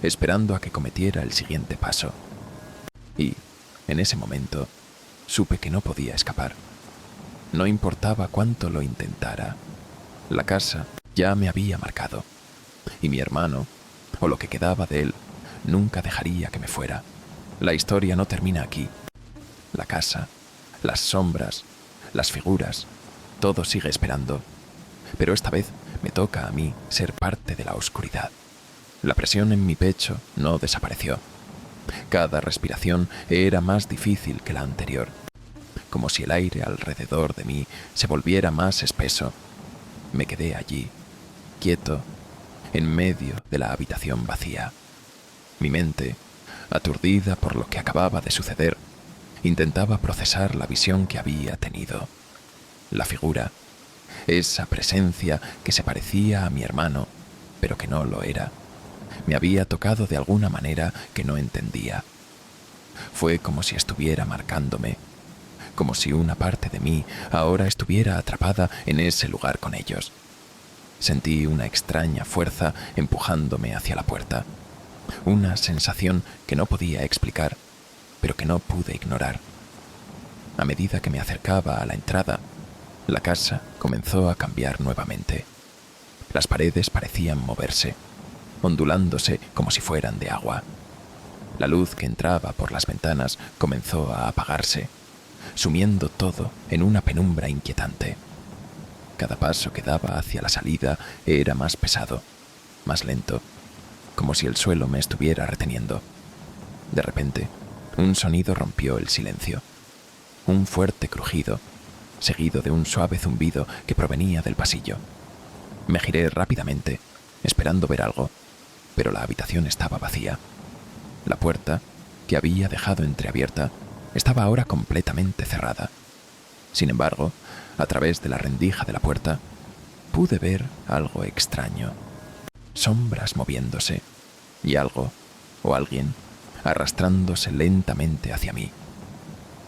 esperando a que cometiera el siguiente paso. Y, en ese momento, supe que no podía escapar. No importaba cuánto lo intentara, la casa ya me había marcado, y mi hermano, o lo que quedaba de él, nunca dejaría que me fuera. La historia no termina aquí. La casa, las sombras, las figuras, todo sigue esperando. Pero esta vez me toca a mí ser parte de la oscuridad. La presión en mi pecho no desapareció. Cada respiración era más difícil que la anterior, como si el aire alrededor de mí se volviera más espeso. Me quedé allí, quieto, en medio de la habitación vacía. Mi mente, aturdida por lo que acababa de suceder, intentaba procesar la visión que había tenido. La figura, esa presencia que se parecía a mi hermano, pero que no lo era, me había tocado de alguna manera que no entendía. Fue como si estuviera marcándome, como si una parte de mí ahora estuviera atrapada en ese lugar con ellos. Sentí una extraña fuerza empujándome hacia la puerta, una sensación que no podía explicar, pero que no pude ignorar. A medida que me acercaba a la entrada, la casa comenzó a cambiar nuevamente. Las paredes parecían moverse, ondulándose como si fueran de agua. La luz que entraba por las ventanas comenzó a apagarse, sumiendo todo en una penumbra inquietante. Cada paso que daba hacia la salida era más pesado, más lento, como si el suelo me estuviera reteniendo. De repente, un sonido rompió el silencio. Un fuerte crujido, seguido de un suave zumbido que provenía del pasillo. Me giré rápidamente, esperando ver algo, pero la habitación estaba vacía. La puerta, que había dejado entreabierta, estaba ahora completamente cerrada. Sin embargo, a través de la rendija de la puerta, pude ver algo extraño. sombras moviéndose, y algo, o alguien, arrastrándose lentamente hacia mí.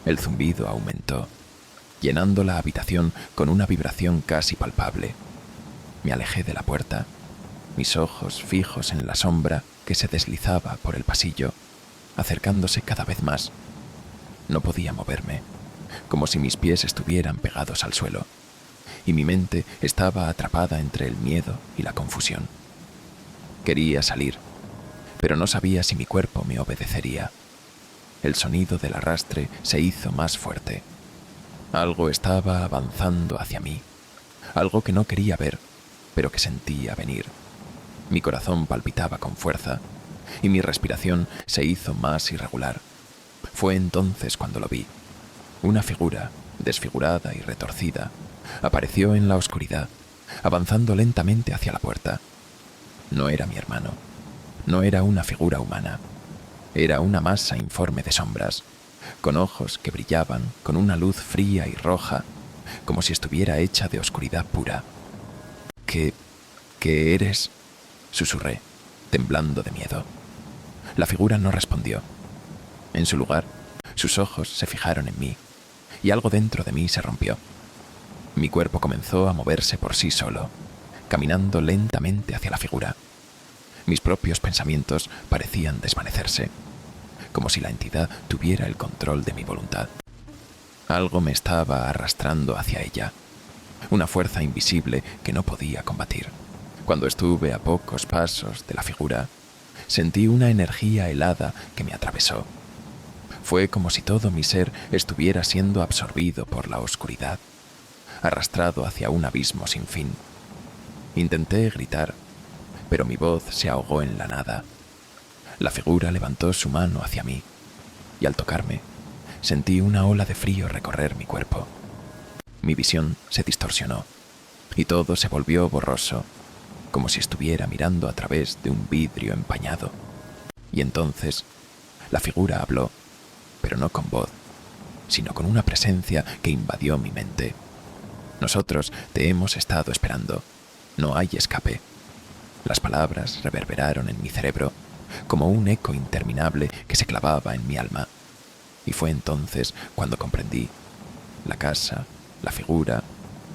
El zumbido aumentó, llenando la habitación con una vibración casi palpable. Me alejé de la puerta, mis ojos fijos en la sombra que se deslizaba por el pasillo, acercándose cada vez más. No podía moverme, como si mis pies estuvieran pegados al suelo, y mi mente estaba atrapada entre el miedo y la confusión. Quería salir, pero no sabía si mi cuerpo me obedecería. El sonido del arrastre se hizo más fuerte. Algo estaba avanzando hacia mí, algo que no quería ver, pero que sentía venir. Mi corazón palpitaba con fuerza y mi respiración se hizo más irregular. Fue entonces cuando lo vi. Una figura, desfigurada y retorcida, apareció en la oscuridad, avanzando lentamente hacia la puerta. No era mi hermano, no era una figura humana, era una masa informe de sombras, con ojos que brillaban con una luz fría y roja, como si estuviera hecha de oscuridad pura. ¿Qué eres?, susurré, temblando de miedo. La figura no respondió. En su lugar, sus ojos se fijaron en mí, y algo dentro de mí se rompió. Mi cuerpo comenzó a moverse por sí solo, caminando lentamente hacia la figura. Mis propios pensamientos parecían desvanecerse, como si la entidad tuviera el control de mi voluntad. Algo me estaba arrastrando hacia ella, una fuerza invisible que no podía combatir. Cuando estuve a pocos pasos de la figura, sentí una energía helada que me atravesó. Fue como si todo mi ser estuviera siendo absorbido por la oscuridad, arrastrado hacia un abismo sin fin. Intenté gritar, pero mi voz se ahogó en la nada. La figura levantó su mano hacia mí, y al tocarme, sentí una ola de frío recorrer mi cuerpo. Mi visión se distorsionó, y todo se volvió borroso, como si estuviera mirando a través de un vidrio empañado. Y entonces, la figura habló, pero no con voz, sino con una presencia que invadió mi mente. Nosotros te hemos estado esperando. No hay escape. Las palabras reverberaron en mi cerebro, como un eco interminable que se clavaba en mi alma. Y fue entonces cuando comprendí. La casa, la figura,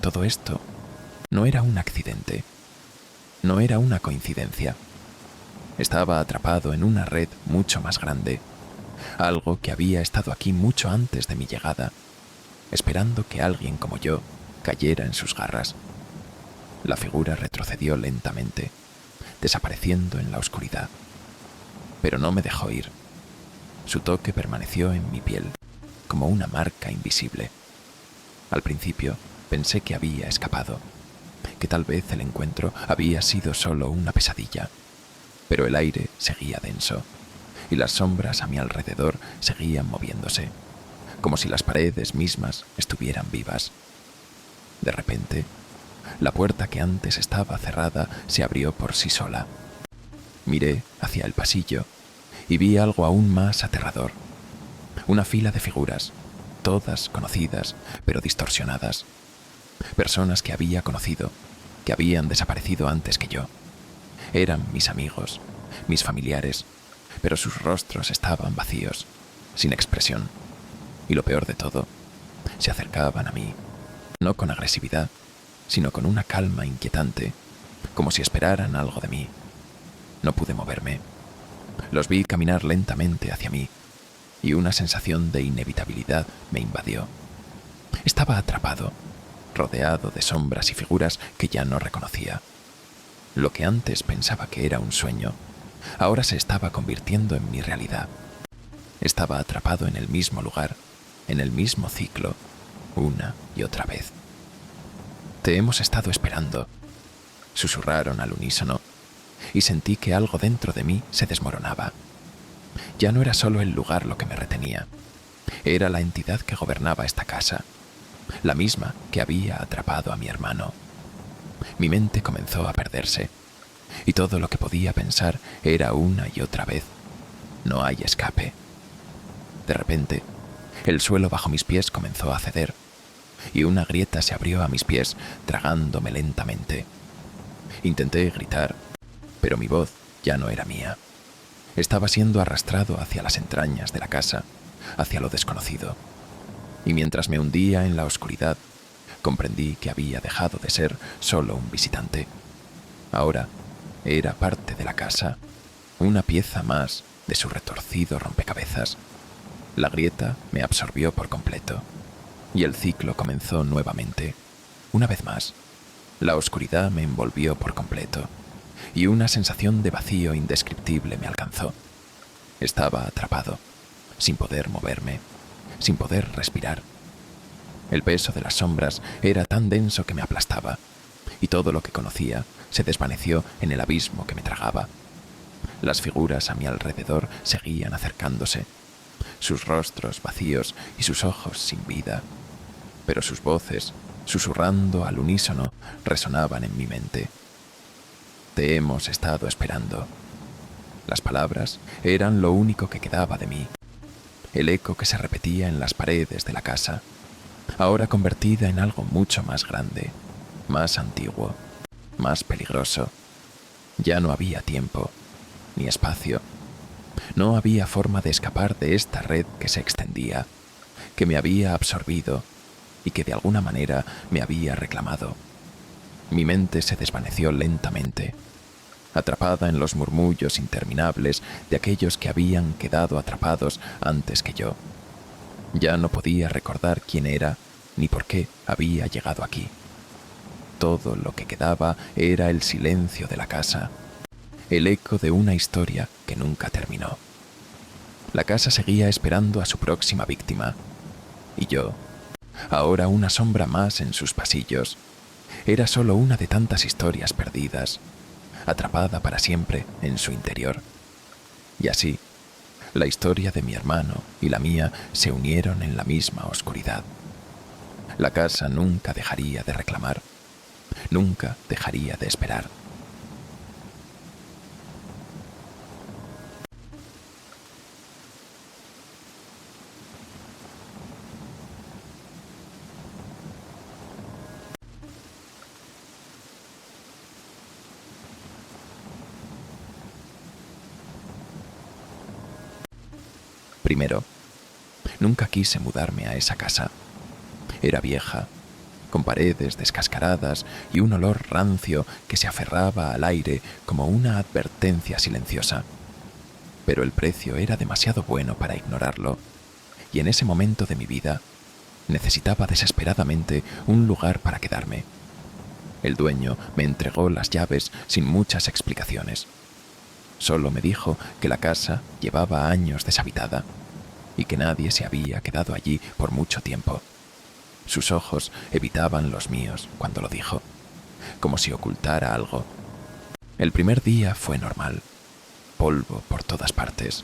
todo esto no era un accidente. No era una coincidencia. Estaba atrapado en una red mucho más grande, algo que había estado aquí mucho antes de mi llegada, esperando que alguien como yo cayera en sus garras. La figura retrocedió lentamente, desapareciendo en la oscuridad. Pero no me dejó ir. Su toque permaneció en mi piel, como una marca invisible. Al principio pensé que había escapado, que tal vez el encuentro había sido solo una pesadilla, pero el aire seguía denso, y las sombras a mi alrededor seguían moviéndose, como si las paredes mismas estuvieran vivas. De repente, la puerta que antes estaba cerrada se abrió por sí sola. Miré hacia el pasillo y vi algo aún más aterrador. Una fila de figuras, todas conocidas, pero distorsionadas. Personas que había conocido, que habían desaparecido antes que yo. Eran mis amigos, mis familiares, pero sus rostros estaban vacíos, sin expresión. Y lo peor de todo, se acercaban a mí, no con agresividad, sino con una calma inquietante, como si esperaran algo de mí. No pude moverme. Los vi caminar lentamente hacia mí, y una sensación de inevitabilidad me invadió. Estaba atrapado, rodeado de sombras y figuras que ya no reconocía. Lo que antes pensaba que era un sueño, ahora se estaba convirtiendo en mi realidad. Estaba atrapado en el mismo lugar, en el mismo ciclo, una y otra vez. Te hemos estado esperando, susurraron al unísono, y sentí que algo dentro de mí se desmoronaba. Ya no era solo el lugar lo que me retenía, era la entidad que gobernaba esta casa, la misma que había atrapado a mi hermano. Mi mente comenzó a perderse, y todo lo que podía pensar era una y otra vez: no hay escape. De repente, el suelo bajo mis pies comenzó a ceder, y una grieta se abrió a mis pies, tragándome lentamente. Intenté gritar, pero mi voz ya no era mía. Estaba siendo arrastrado hacia las entrañas de la casa, hacia lo desconocido. Y mientras me hundía en la oscuridad, comprendí que había dejado de ser solo un visitante. Ahora era parte de la casa, una pieza más de su retorcido rompecabezas. La grieta me absorbió por completo, y el ciclo comenzó nuevamente. Una vez más, la oscuridad me envolvió por completo, y una sensación de vacío indescriptible me alcanzó. Estaba atrapado, sin poder moverme, sin poder respirar. El peso de las sombras era tan denso que me aplastaba, y todo lo que conocía se desvaneció en el abismo que me tragaba. Las figuras a mi alrededor seguían acercándose, sus rostros vacíos y sus ojos sin vida, pero sus voces, susurrando al unísono, resonaban en mi mente. Te hemos estado esperando. Las palabras eran lo único que quedaba de mí, el eco que se repetía en las paredes de la casa, ahora convertida en algo mucho más grande, más antiguo, más peligroso. Ya no había tiempo, ni espacio. No había forma de escapar de esta red que se extendía, que me había absorbido y que de alguna manera me había reclamado. Mi mente se desvaneció lentamente, atrapada en los murmullos interminables de aquellos que habían quedado atrapados antes que yo. Ya no podía recordar quién era ni por qué había llegado aquí. Todo lo que quedaba era el silencio de la casa, el eco de una historia que nunca terminó. La casa seguía esperando a su próxima víctima, y yo, ahora una sombra más en sus pasillos, era solo una de tantas historias perdidas, atrapada para siempre en su interior. Y así, la historia de mi hermano y la mía se unieron en la misma oscuridad. La casa nunca dejaría de reclamar, nunca dejaría de esperar. Primero, nunca quise mudarme a esa casa. Era vieja, con paredes descascaradas y un olor rancio que se aferraba al aire como una advertencia silenciosa. Pero el precio era demasiado bueno para ignorarlo, y en ese momento de mi vida necesitaba desesperadamente un lugar para quedarme. El dueño me entregó las llaves sin muchas explicaciones. Solo me dijo que la casa llevaba años deshabitada y que nadie se había quedado allí por mucho tiempo. Sus ojos evitaban los míos cuando lo dijo, como si ocultara algo. El primer día fue normal. Polvo por todas partes,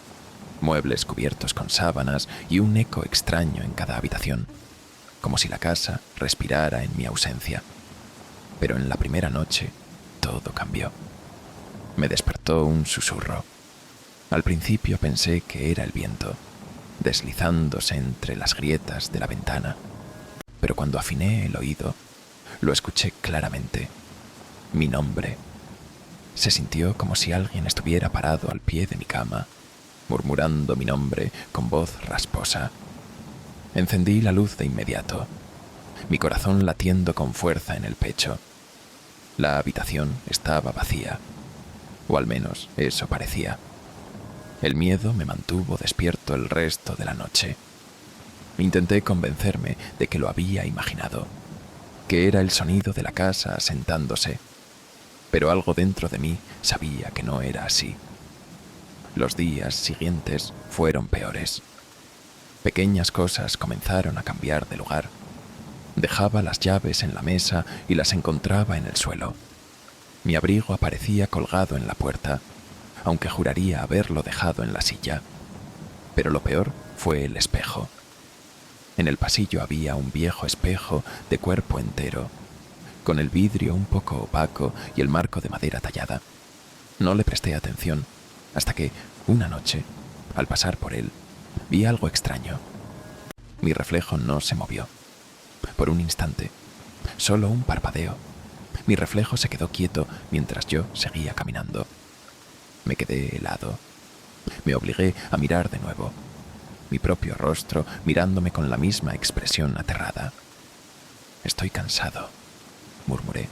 muebles cubiertos con sábanas y un eco extraño en cada habitación, como si la casa respirara en mi ausencia. Pero en la primera noche todo cambió. Me despertó un susurro. Al principio pensé que era el viento, deslizándose entre las grietas de la ventana. Pero cuando afiné el oído, lo escuché claramente. Mi nombre. Se sintió como si alguien estuviera parado al pie de mi cama, murmurando mi nombre con voz rasposa. Encendí la luz de inmediato, mi corazón latiendo con fuerza en el pecho. La habitación estaba vacía, o al menos eso parecía. El miedo me mantuvo despierto el resto de la noche. Intenté convencerme de que lo había imaginado, que era el sonido de la casa asentándose, pero algo dentro de mí sabía que no era así. Los días siguientes fueron peores. Pequeñas cosas comenzaron a cambiar de lugar. Dejaba las llaves en la mesa y las encontraba en el suelo. Mi abrigo aparecía colgado en la puerta, aunque juraría haberlo dejado en la silla. Pero lo peor fue el espejo. En el pasillo había un viejo espejo de cuerpo entero, con el vidrio un poco opaco y el marco de madera tallada. No le presté atención, hasta que, una noche, al pasar por él, vi algo extraño. Mi reflejo no se movió. Por un instante, solo un parpadeo. Mi reflejo se quedó quieto mientras yo seguía caminando. Me quedé helado. Me obligué a mirar de nuevo. Mi propio rostro mirándome con la misma expresión aterrada. «Estoy cansado», murmuré,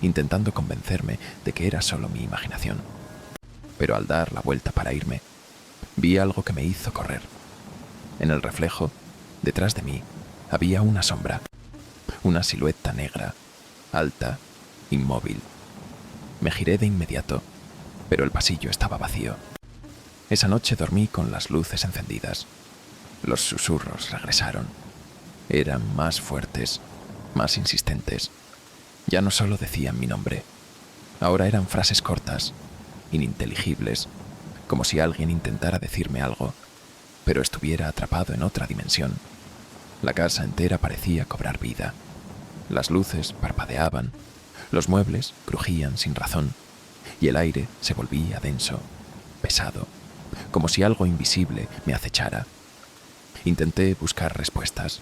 intentando convencerme de que era solo mi imaginación. Pero al dar la vuelta para irme, vi algo que me hizo correr. En el reflejo, detrás de mí, había una sombra, una silueta negra, alta, inmóvil. Me giré de inmediato, pero el pasillo estaba vacío. Esa noche dormí con las luces encendidas. Los susurros regresaron. Eran más fuertes, más insistentes. Ya no solo decían mi nombre. Ahora eran frases cortas, ininteligibles, como si alguien intentara decirme algo, pero estuviera atrapado en otra dimensión. La casa entera parecía cobrar vida. Las luces parpadeaban, los muebles crujían sin razón, y el aire se volvía denso, pesado, como si algo invisible me acechara. Intenté buscar respuestas.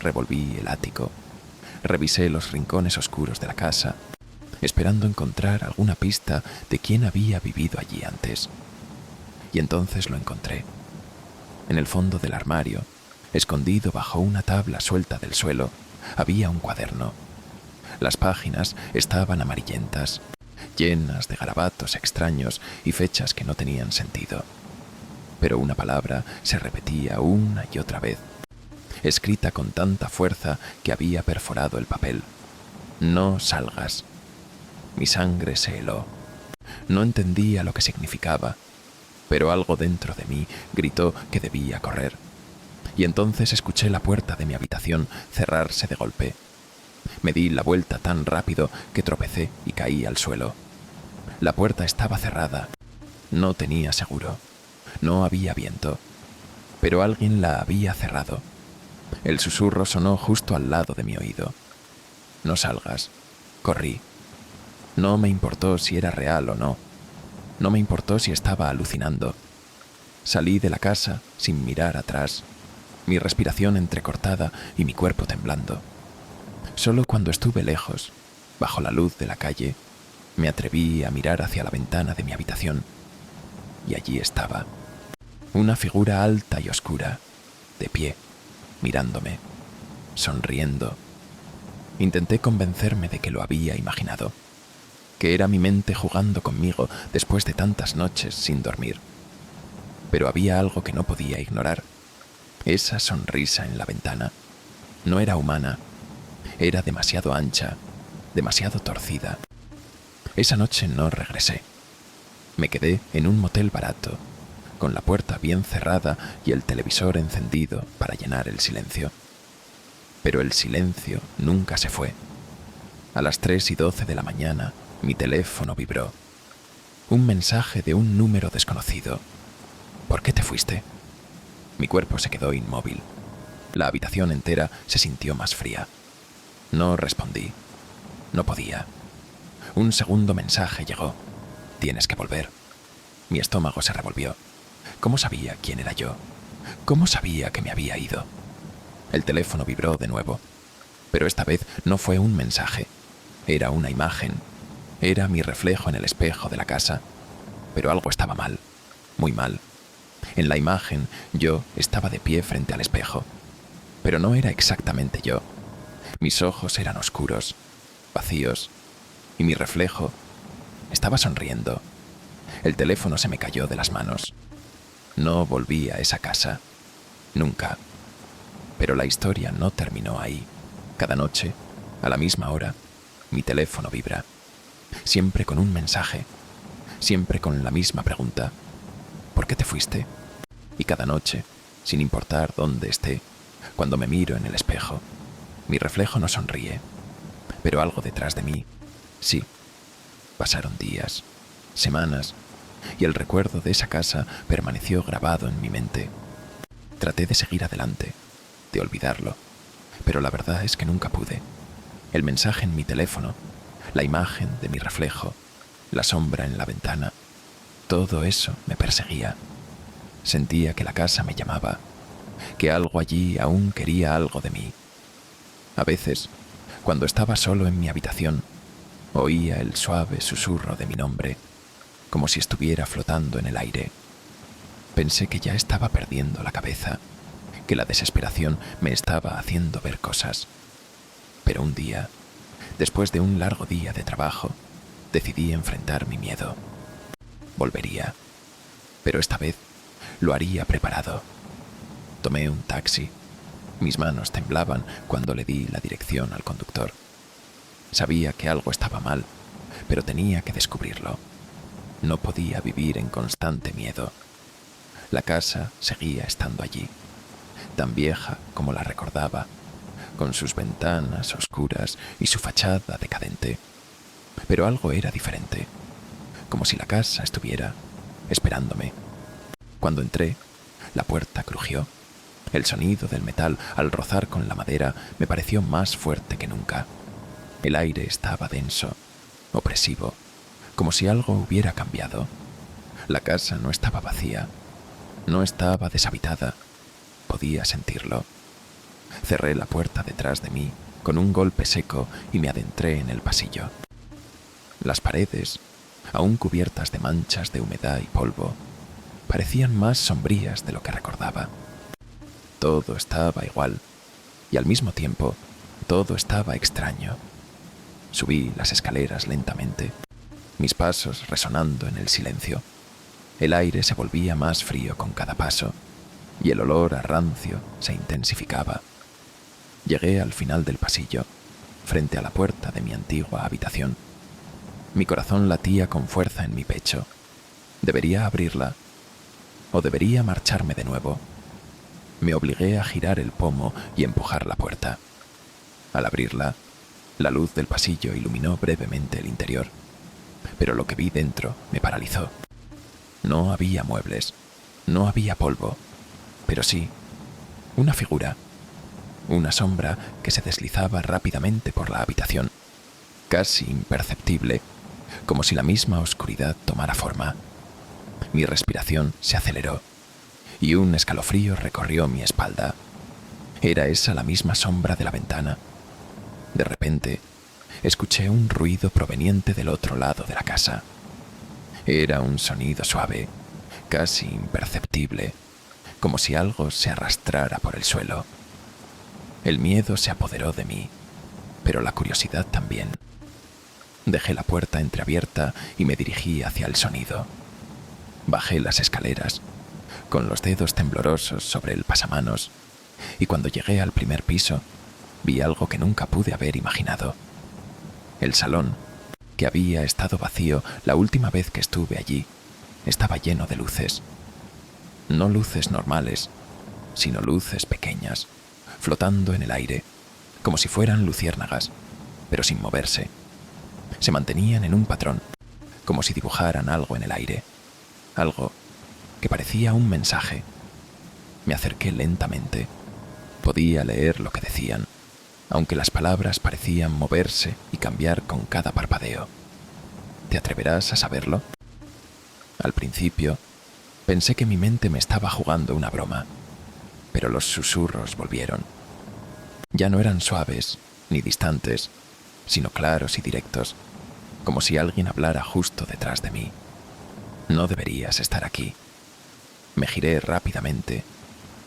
Revolví el ático, revisé los rincones oscuros de la casa, esperando encontrar alguna pista de quién había vivido allí antes. Y entonces lo encontré. En el fondo del armario, escondido bajo una tabla suelta del suelo, había un cuaderno. Las páginas estaban amarillentas, llenas de garabatos extraños y fechas que no tenían sentido. Pero una palabra se repetía una y otra vez, escrita con tanta fuerza que había perforado el papel. «No salgas». Mi sangre se heló. No entendía lo que significaba, pero algo dentro de mí gritó que debía correr. Y entonces escuché la puerta de mi habitación cerrarse de golpe. Me di la vuelta tan rápido que tropecé y caí al suelo. La puerta estaba cerrada. No tenía seguro. No había viento. Pero alguien la había cerrado. El susurro sonó justo al lado de mi oído. «No salgas». Corrí. No me importó si era real o no. No me importó si estaba alucinando. Salí de la casa sin mirar atrás, mi respiración entrecortada y mi cuerpo temblando. Solo cuando estuve lejos, bajo la luz de la calle, me atreví a mirar hacia la ventana de mi habitación. Y allí estaba, una figura alta y oscura, de pie, mirándome, sonriendo. Intenté convencerme de que lo había imaginado, que era mi mente jugando conmigo después de tantas noches sin dormir. Pero había algo que no podía ignorar. Esa sonrisa en la ventana no era humana, era demasiado ancha, demasiado torcida. Esa noche no regresé. Me quedé en un motel barato, con la puerta bien cerrada y el televisor encendido para llenar el silencio. Pero el silencio nunca se fue. A las 3:12 de la mañana, mi teléfono vibró. Un mensaje de un número desconocido. «¿Por qué te fuiste?» Mi cuerpo se quedó inmóvil. La habitación entera se sintió más fría. No respondí. No podía. Un segundo mensaje llegó. «Tienes que volver». Mi estómago se revolvió. ¿Cómo sabía quién era yo? ¿Cómo sabía que me había ido? El teléfono vibró de nuevo. Pero esta vez no fue un mensaje. Era una imagen. Era mi reflejo en el espejo de la casa. Pero algo estaba mal. Muy mal. En la imagen, yo estaba de pie frente al espejo. Pero no era exactamente yo. Mis ojos eran oscuros, vacíos, y mi reflejo estaba sonriendo. El teléfono se me cayó de las manos. No volví a esa casa. Nunca. Pero la historia no terminó ahí. Cada noche, a la misma hora, mi teléfono vibra. Siempre con un mensaje. Siempre con la misma pregunta. ¿Por qué te fuiste? Y cada noche, sin importar dónde esté, cuando me miro en el espejo, mi reflejo no sonríe, pero algo detrás de mí, sí. Pasaron días, semanas, y el recuerdo de esa casa permaneció grabado en mi mente. Traté de seguir adelante, de olvidarlo, pero la verdad es que nunca pude. El mensaje en mi teléfono, la imagen de mi reflejo, la sombra en la ventana, todo eso me perseguía. Sentía que la casa me llamaba, que algo allí aún quería algo de mí. A veces, cuando estaba solo en mi habitación, oía el suave susurro de mi nombre. como si estuviera flotando en el aire. Pensé que ya estaba perdiendo la cabeza, que la desesperación me estaba haciendo ver cosas. Pero un día, después de un largo día de trabajo, decidí enfrentar mi miedo. Volvería, pero esta vez lo haría preparado. Tomé un taxi. Mis manos temblaban cuando le di la dirección al conductor. Sabía que algo estaba mal, pero tenía que descubrirlo. No podía vivir en constante miedo. La casa seguía estando allí, tan vieja como la recordaba, con sus ventanas oscuras y su fachada decadente. Pero algo era diferente, como si la casa estuviera esperándome. Cuando entré, la puerta crujió. El sonido del metal al rozar con la madera me pareció más fuerte que nunca. El aire estaba denso, opresivo, como si algo hubiera cambiado. La casa no estaba vacía, no estaba deshabitada. Podía sentirlo. Cerré la puerta detrás de mí con un golpe seco y me adentré en el pasillo. Las paredes, aún cubiertas de manchas de humedad y polvo, parecían más sombrías de lo que recordaba. Todo estaba igual, y al mismo tiempo, todo estaba extraño. Subí las escaleras lentamente, mis pasos resonando en el silencio. El aire se volvía más frío con cada paso, y el olor a rancio se intensificaba. Llegué al final del pasillo, frente a la puerta de mi antigua habitación. Mi corazón latía con fuerza en mi pecho. ¿Debería abrirla? ¿O debería marcharme de nuevo? Me obligué a girar el pomo y empujar la puerta. Al abrirla, la luz del pasillo iluminó brevemente el interior, pero lo que vi dentro me paralizó. No había muebles, no había polvo, pero sí, una figura, una sombra que se deslizaba rápidamente por la habitación, casi imperceptible, como si la misma oscuridad tomara forma. Mi respiración se aceleró y un escalofrío recorrió mi espalda. Era esa la misma sombra de la ventana. De repente, escuché un ruido proveniente del otro lado de la casa. Era un sonido suave, casi imperceptible, como si algo se arrastrara por el suelo. El miedo se apoderó de mí, pero la curiosidad también. Dejé la puerta entreabierta y me dirigí hacia el sonido. Bajé las escaleras, con los dedos temblorosos sobre el pasamanos, y cuando llegué al primer piso, vi algo que nunca pude haber imaginado. El salón, que había estado vacío la última vez que estuve allí, estaba lleno de luces. No luces normales, sino luces pequeñas, flotando en el aire, como si fueran luciérnagas, pero sin moverse. Se mantenían en un patrón, como si dibujaran algo en el aire, algo que parecía un mensaje. Me acerqué lentamente. Podía leer lo que decían, aunque las palabras parecían moverse y cambiar con cada parpadeo. ¿Te atreverás a saberlo? Al principio, pensé que mi mente me estaba jugando una broma, pero los susurros volvieron. Ya no eran suaves ni distantes, sino claros y directos, como si alguien hablara justo detrás de mí. No deberías estar aquí. Me giré rápidamente,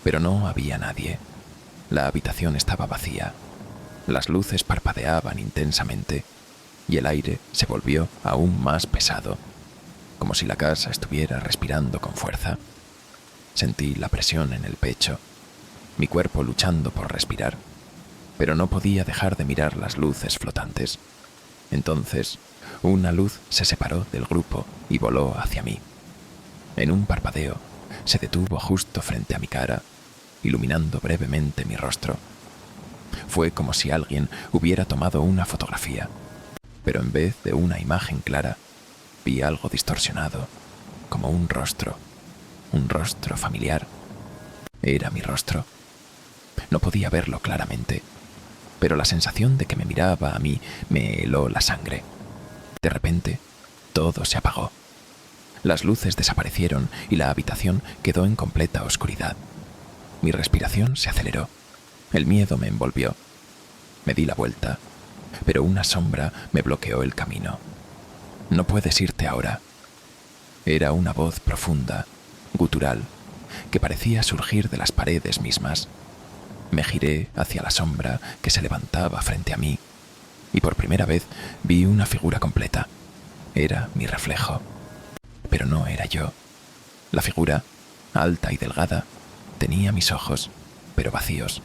pero no había nadie. La habitación estaba vacía. Las luces parpadeaban intensamente y el aire se volvió aún más pesado, como si la casa estuviera respirando con fuerza. Sentí la presión en el pecho, mi cuerpo luchando por respirar, pero no podía dejar de mirar las luces flotantes. Entonces, una luz se separó del grupo y voló hacia mí. En un parpadeo, se detuvo justo frente a mi cara, iluminando brevemente mi rostro. Fue como si alguien hubiera tomado una fotografía, pero en vez de una imagen clara, vi algo distorsionado, como un rostro familiar. Era mi rostro. No podía verlo claramente, pero la sensación de que me miraba a mí me heló la sangre. De repente, todo se apagó. Las luces desaparecieron y la habitación quedó en completa oscuridad. Mi respiración se aceleró. El miedo me envolvió. Me di la vuelta, pero una sombra me bloqueó el camino. No puedes irte ahora. Era una voz profunda, gutural, que parecía surgir de las paredes mismas. Me giré hacia la sombra que se levantaba frente a mí y por primera vez vi una figura completa. Era mi reflejo, pero no era yo. La figura, alta y delgada, tenía mis ojos, pero vacíos.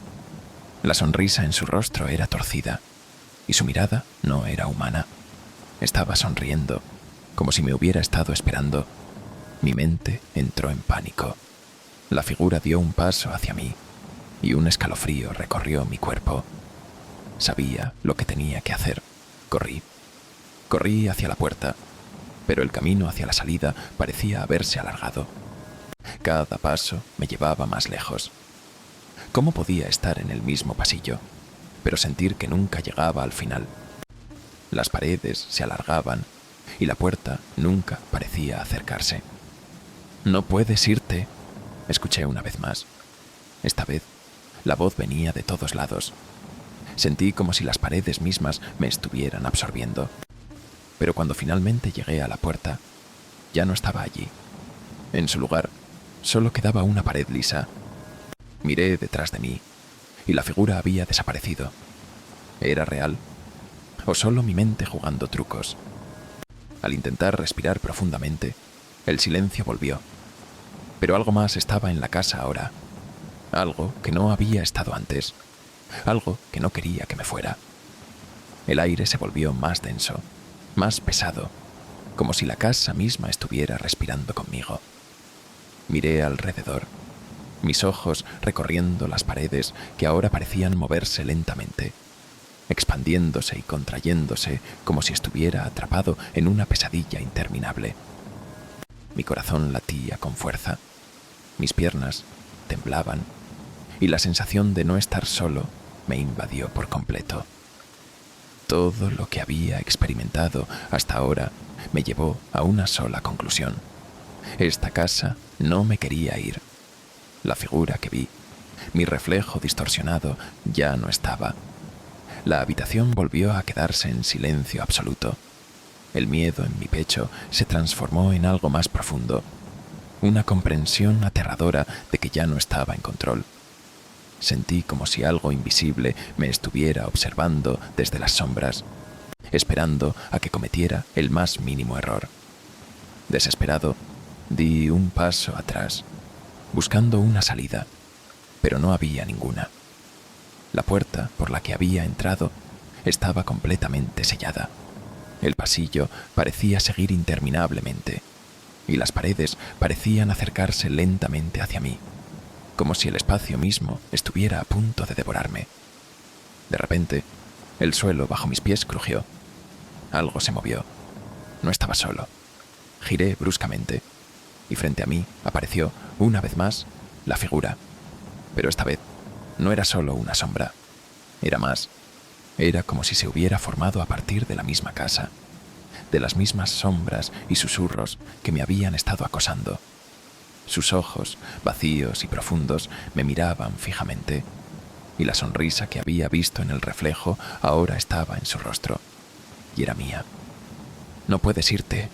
La sonrisa en su rostro era torcida y su mirada no era humana. Estaba sonriendo, como si me hubiera estado esperando. Mi mente entró en pánico. La figura dio un paso hacia mí y un escalofrío recorrió mi cuerpo. Sabía lo que tenía que hacer. Corrí. Corrí hacia la puerta, pero el camino hacia la salida parecía haberse alargado. Cada paso me llevaba más lejos. ¿Cómo podía estar en el mismo pasillo, pero sentir que nunca llegaba al final? Las paredes se alargaban y la puerta nunca parecía acercarse. «No puedes irte», escuché una vez más. Esta vez, la voz venía de todos lados. Sentí como si las paredes mismas me estuvieran absorbiendo. Pero cuando finalmente llegué a la puerta, ya no estaba allí. En su lugar, solo quedaba una pared lisa. Miré detrás de mí y la figura había desaparecido. ¿Era real? ¿O solo mi mente jugando trucos? Al intentar respirar profundamente, el silencio volvió. Pero algo más estaba en la casa ahora. Algo que no había estado antes. Algo que no quería que me fuera. El aire se volvió más denso, más pesado, como si la casa misma estuviera respirando conmigo. Miré alrededor, mis ojos recorriendo las paredes que ahora parecían moverse lentamente, expandiéndose y contrayéndose como si estuviera atrapado en una pesadilla interminable. Mi corazón latía con fuerza, mis piernas temblaban y la sensación de no estar solo me invadió por completo. Todo lo que había experimentado hasta ahora me llevó a una sola conclusión. Esta casa no me quería ir. La figura que vi, mi reflejo distorsionado, ya no estaba. La habitación volvió a quedarse en silencio absoluto. El miedo en mi pecho se transformó en algo más profundo, una comprensión aterradora de que ya no estaba en control. Sentí como si algo invisible me estuviera observando desde las sombras, esperando a que cometiera el más mínimo error. Desesperado, di un paso atrás, buscando una salida, pero no había ninguna. La puerta por la que había entrado estaba completamente sellada. El pasillo parecía seguir interminablemente, y las paredes parecían acercarse lentamente hacia mí, como si el espacio mismo estuviera a punto de devorarme. De repente, el suelo bajo mis pies crujió. Algo se movió. No estaba solo. Giré bruscamente, y frente a mí apareció, una vez más, la figura. Pero esta vez no era solo una sombra. Era más. Era como si se hubiera formado a partir de la misma casa, de las mismas sombras y susurros que me habían estado acosando. Sus ojos, vacíos y profundos, me miraban fijamente, y la sonrisa que había visto en el reflejo ahora estaba en su rostro, y era mía. «No puedes irte»,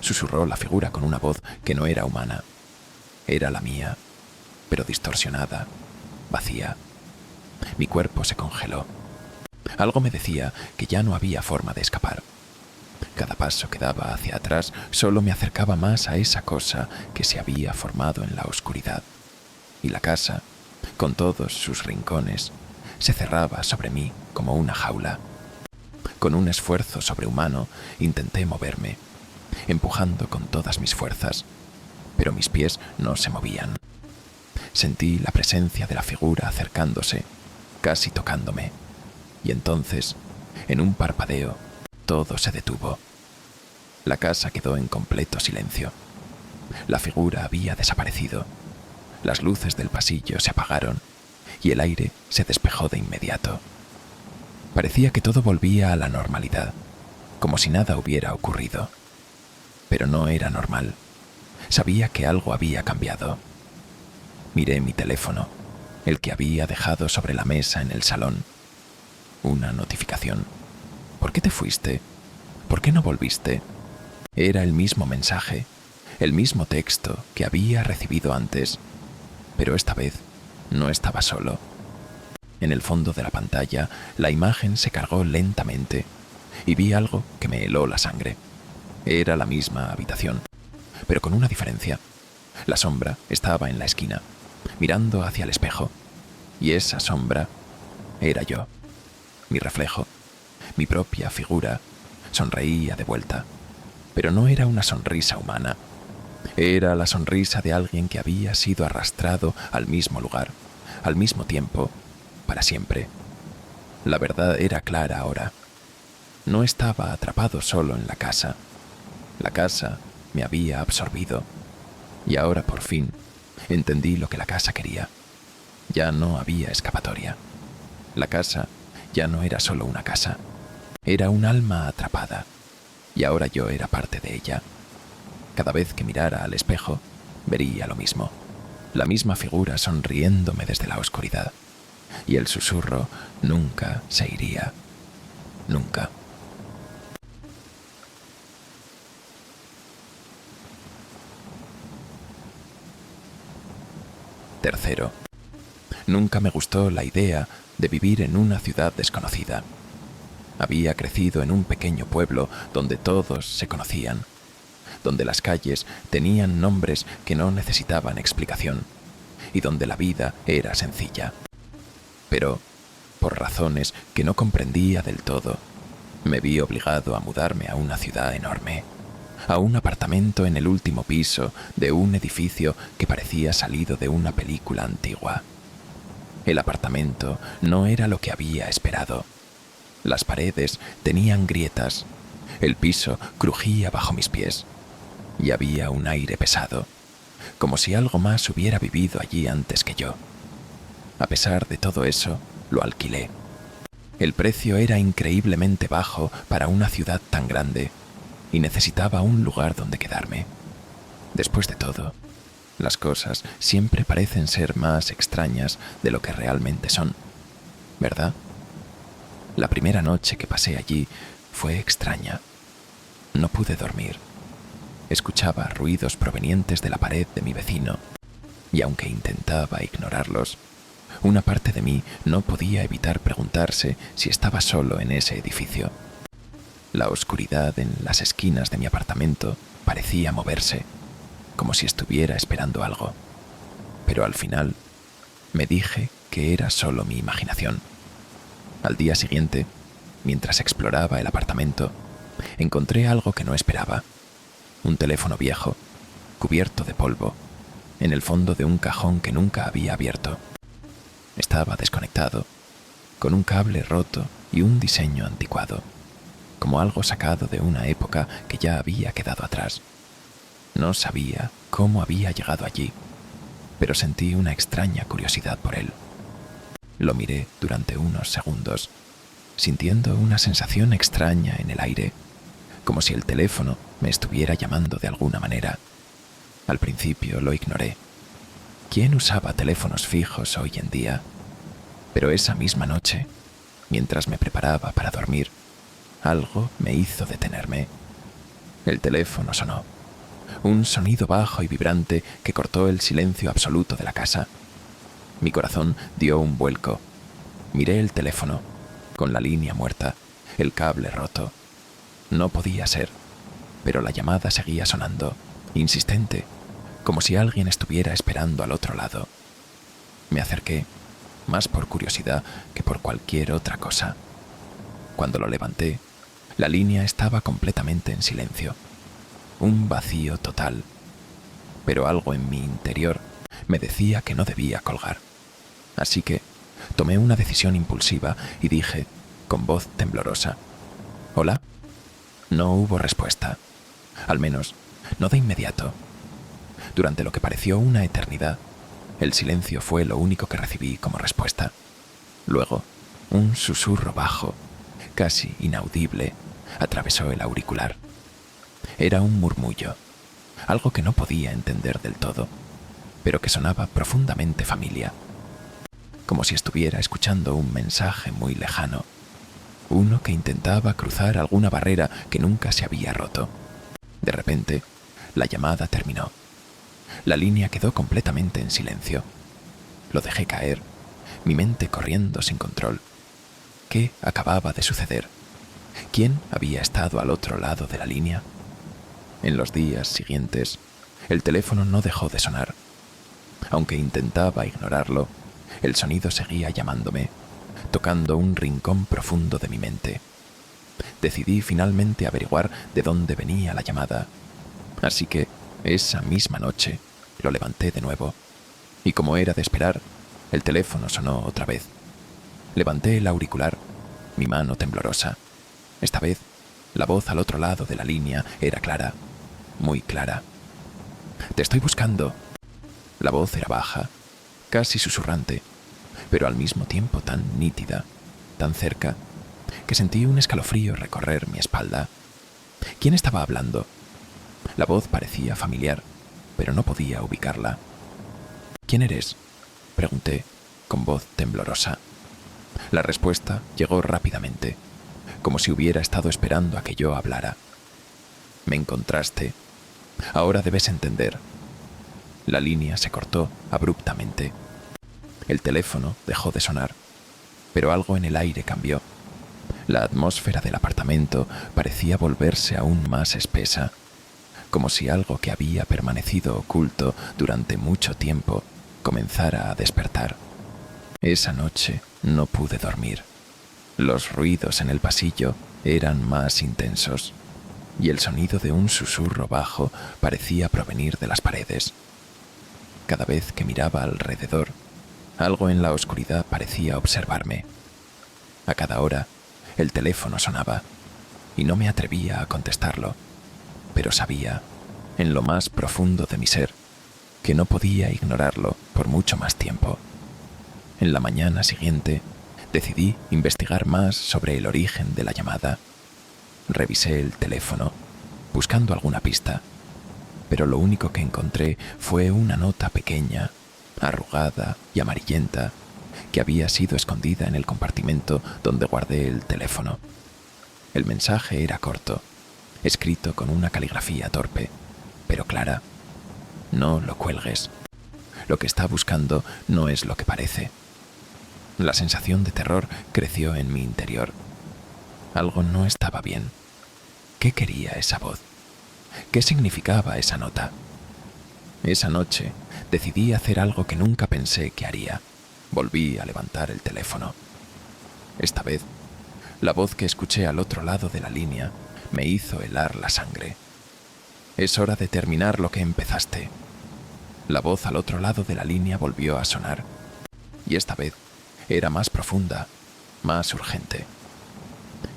susurró la figura con una voz que no era humana. Era la mía, pero distorsionada, vacía. Mi cuerpo se congeló. Algo me decía que ya no había forma de escapar. Cada paso que daba hacia atrás solo me acercaba más a esa cosa que se había formado en la oscuridad. Y la casa, con todos sus rincones, se cerraba sobre mí como una jaula. Con un esfuerzo sobrehumano intenté moverme, empujando con todas mis fuerzas, pero mis pies no se movían. Sentí la presencia de la figura acercándose, casi tocándome, y entonces, en un parpadeo, todo se detuvo. La casa quedó en completo silencio. La figura había desaparecido. Las luces del pasillo se apagaron y el aire se despejó de inmediato. Parecía que todo volvía a la normalidad, como si nada hubiera ocurrido. Pero no era normal. Sabía que algo había cambiado. Miré mi teléfono, el que había dejado sobre la mesa en el salón. Una notificación. «¿Por qué te fuiste? ¿Por qué no volviste?» Era el mismo mensaje, El mismo texto que había recibido antes, pero esta vez no estaba solo. En el fondo de la pantalla, la imagen se cargó lentamente y vi algo que me heló la sangre. Era la misma habitación, pero con una diferencia. La sombra estaba en la esquina, mirando hacia el espejo, y esa sombra era yo. Mi reflejo, mi propia figura, sonreía de vuelta, pero no era una sonrisa humana. Era la sonrisa de alguien que había sido arrastrado al mismo lugar, al mismo tiempo, para siempre. La verdad era clara ahora. No estaba atrapado solo en la casa. La casa me había absorbido. Y ahora por fin entendí lo que la casa quería. Ya no había escapatoria. La casa ya no era solo una casa. Era un alma atrapada. Y ahora yo era parte de ella. Cada vez que mirara al espejo, vería lo mismo. La misma figura sonriéndome desde la oscuridad. Y el susurro nunca se iría. Nunca. Tercero, nunca me gustó la idea de vivir en una ciudad desconocida. Había crecido en un pequeño pueblo donde todos se conocían, donde las calles tenían nombres que no necesitaban explicación y donde la vida era sencilla. Pero, por razones que no comprendía del todo, me vi obligado a mudarme a una ciudad enorme, a un apartamento en el último piso de un edificio que parecía salido de una película antigua. El apartamento no era lo que había esperado. Las paredes tenían grietas, el piso crujía bajo mis pies y había un aire pesado, como si algo más hubiera vivido allí antes que yo. A pesar de todo eso, lo alquilé. El precio era increíblemente bajo para una ciudad tan grande y necesitaba un lugar donde quedarme. Después de todo, las cosas siempre parecen ser más extrañas de lo que realmente son, ¿verdad? La primera noche que pasé allí fue extraña. No pude dormir. Escuchaba ruidos provenientes de la pared de mi vecino, y aunque intentaba ignorarlos, una parte de mí no podía evitar preguntarse si estaba solo en ese edificio. La oscuridad en las esquinas de mi apartamento parecía moverse, como si estuviera esperando algo. Pero al final me dije que era solo mi imaginación. Al día siguiente, mientras exploraba el apartamento, encontré algo que no esperaba. Un teléfono viejo, cubierto de polvo, en el fondo de un cajón que nunca había abierto. Estaba desconectado, con un cable roto y un diseño anticuado, como algo sacado de una época que ya había quedado atrás. No sabía cómo había llegado allí, pero sentí una extraña curiosidad por él. Lo miré durante unos segundos, sintiendo una sensación extraña en el aire, como si el teléfono me estuviera llamando de alguna manera. Al principio lo ignoré. ¿Quién usaba teléfonos fijos hoy en día? Pero esa misma noche, mientras me preparaba para dormir, algo me hizo detenerme. El teléfono sonó. Un sonido bajo y vibrante que cortó el silencio absoluto de la casa. Mi corazón dio un vuelco. Miré el teléfono, con la línea muerta, el cable roto. No podía ser, pero la llamada seguía sonando, insistente, como si alguien estuviera esperando al otro lado. Me acerqué, más por curiosidad que por cualquier otra cosa. Cuando lo levanté, la línea estaba completamente en silencio. Un vacío total. Pero algo en mi interior me decía que no debía colgar. Así que tomé una decisión impulsiva y dije, con voz temblorosa, «¿Hola?» No hubo respuesta. Al menos, no de inmediato. Durante lo que pareció una eternidad, el silencio fue lo único que recibí como respuesta. Luego, un susurro bajo, casi inaudible, atravesó el auricular. Era un murmullo, algo que no podía entender del todo, pero que sonaba profundamente familiar, como si estuviera escuchando un mensaje muy lejano, uno que intentaba cruzar alguna barrera que nunca se había roto. De repente, La llamada terminó. La línea quedó completamente en silencio. Lo dejé caer, mi mente corriendo sin control. ¿Qué acababa de suceder? ¿Quién había estado al otro lado de la línea? En los días siguientes, el teléfono no dejó de sonar. Aunque intentaba ignorarlo, el sonido seguía llamándome, tocando un rincón profundo de mi mente. Decidí finalmente averiguar de dónde venía la llamada. Así que, esa misma noche, lo levanté de nuevo. Y como era de esperar, el teléfono sonó otra vez. Levanté el auricular, mi mano temblorosa. Esta vez, la voz al otro lado de la línea era clara, muy clara. «Te estoy buscando». La voz era baja, casi susurrante, pero al mismo tiempo tan nítida, tan cerca, que sentí un escalofrío recorrer mi espalda. ¿Quién estaba hablando? La voz parecía familiar, pero no podía ubicarla. «¿Quién eres?», pregunté, con voz temblorosa. La respuesta llegó rápidamente, como si hubiera estado esperando a que yo hablara. «Me encontraste. Ahora debes entender». La línea se cortó abruptamente. El teléfono dejó de sonar, pero algo en el aire cambió. La atmósfera del apartamento parecía volverse aún más espesa, como si algo que había permanecido oculto durante mucho tiempo comenzara a despertar. Esa noche no pude dormir. Los ruidos en el pasillo eran más intensos, y el sonido de un susurro bajo parecía provenir de las paredes. Cada vez que miraba alrededor, algo en la oscuridad parecía observarme. A cada hora, el teléfono sonaba, y no me atrevía a contestarlo, pero sabía, en lo más profundo de mi ser, que no podía ignorarlo por mucho más tiempo. En la mañana siguiente, decidí investigar más sobre el origen de la llamada. Revisé el teléfono, buscando alguna pista, pero lo único que encontré fue una nota pequeña, arrugada y amarillenta, que había sido escondida en el compartimento donde guardé el teléfono. El mensaje era corto, escrito con una caligrafía torpe, pero clara. «No lo cuelgues. Lo que está buscando no es lo que parece». La sensación de terror creció en mi interior. Algo no estaba bien. ¿Qué quería esa voz? ¿Qué significaba esa nota? Esa noche decidí hacer algo que nunca pensé que haría. Volví a levantar el teléfono. Esta vez, la voz que escuché al otro lado de la línea me hizo helar la sangre. «Es hora de terminar lo que empezaste». La voz al otro lado de la línea volvió a sonar, y esta vez era más profunda, más urgente.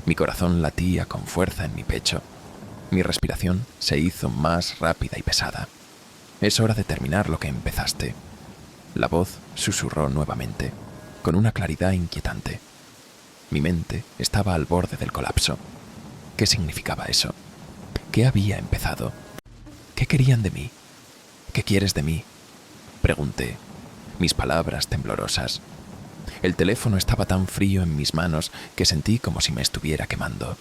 Mi corazón latía con fuerza en mi pecho. Mi respiración se hizo más rápida y pesada. «Es hora de terminar lo que empezaste». La voz susurró nuevamente, con una claridad inquietante. Mi mente estaba al borde del colapso. ¿Qué significaba eso? ¿Qué había empezado? ¿Qué querían de mí? «¿Qué quieres de mí?», pregunté, mis palabras temblorosas. El teléfono estaba tan frío en mis manos que sentí como si me estuviera quemando.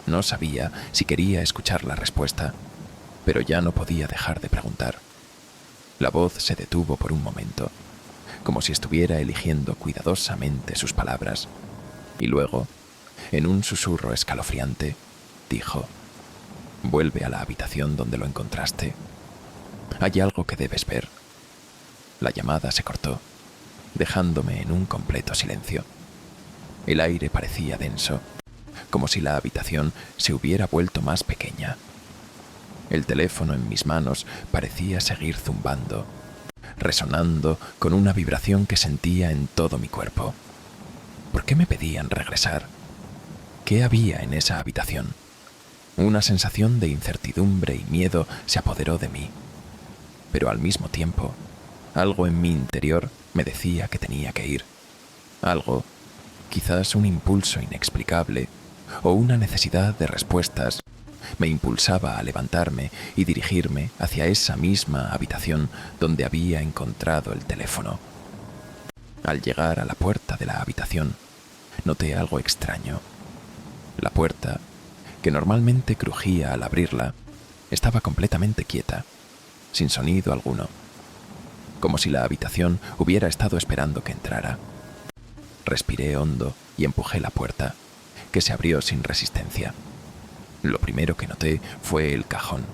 No sabía si quería escuchar la respuesta, pero ya no podía dejar de preguntar. La voz se detuvo por un momento, como si estuviera eligiendo cuidadosamente sus palabras, y luego, en un susurro escalofriante, dijo: «Vuelve a la habitación donde lo encontraste. Hay algo que debes ver». La llamada se cortó, dejándome en un completo silencio. El aire parecía denso, como si la habitación se hubiera vuelto más pequeña. El teléfono en mis manos parecía seguir zumbando, resonando con una vibración que sentía en todo mi cuerpo. ¿Por qué me pedían regresar? ¿Qué había en esa habitación? Una sensación de incertidumbre y miedo se apoderó de mí, pero al mismo tiempo, algo en mi interior me decía que tenía que ir. Algo, quizás un impulso inexplicable o una necesidad de respuestas, me impulsaba a levantarme y dirigirme hacia esa misma habitación donde había encontrado el teléfono. Al llegar a la puerta de la habitación, noté algo extraño. La puerta, que normalmente crujía al abrirla, estaba completamente quieta, sin sonido alguno, como si la habitación hubiera estado esperando que entrara. Respiré hondo y empujé la puerta, que se abrió sin resistencia. Lo primero que noté fue el cajón.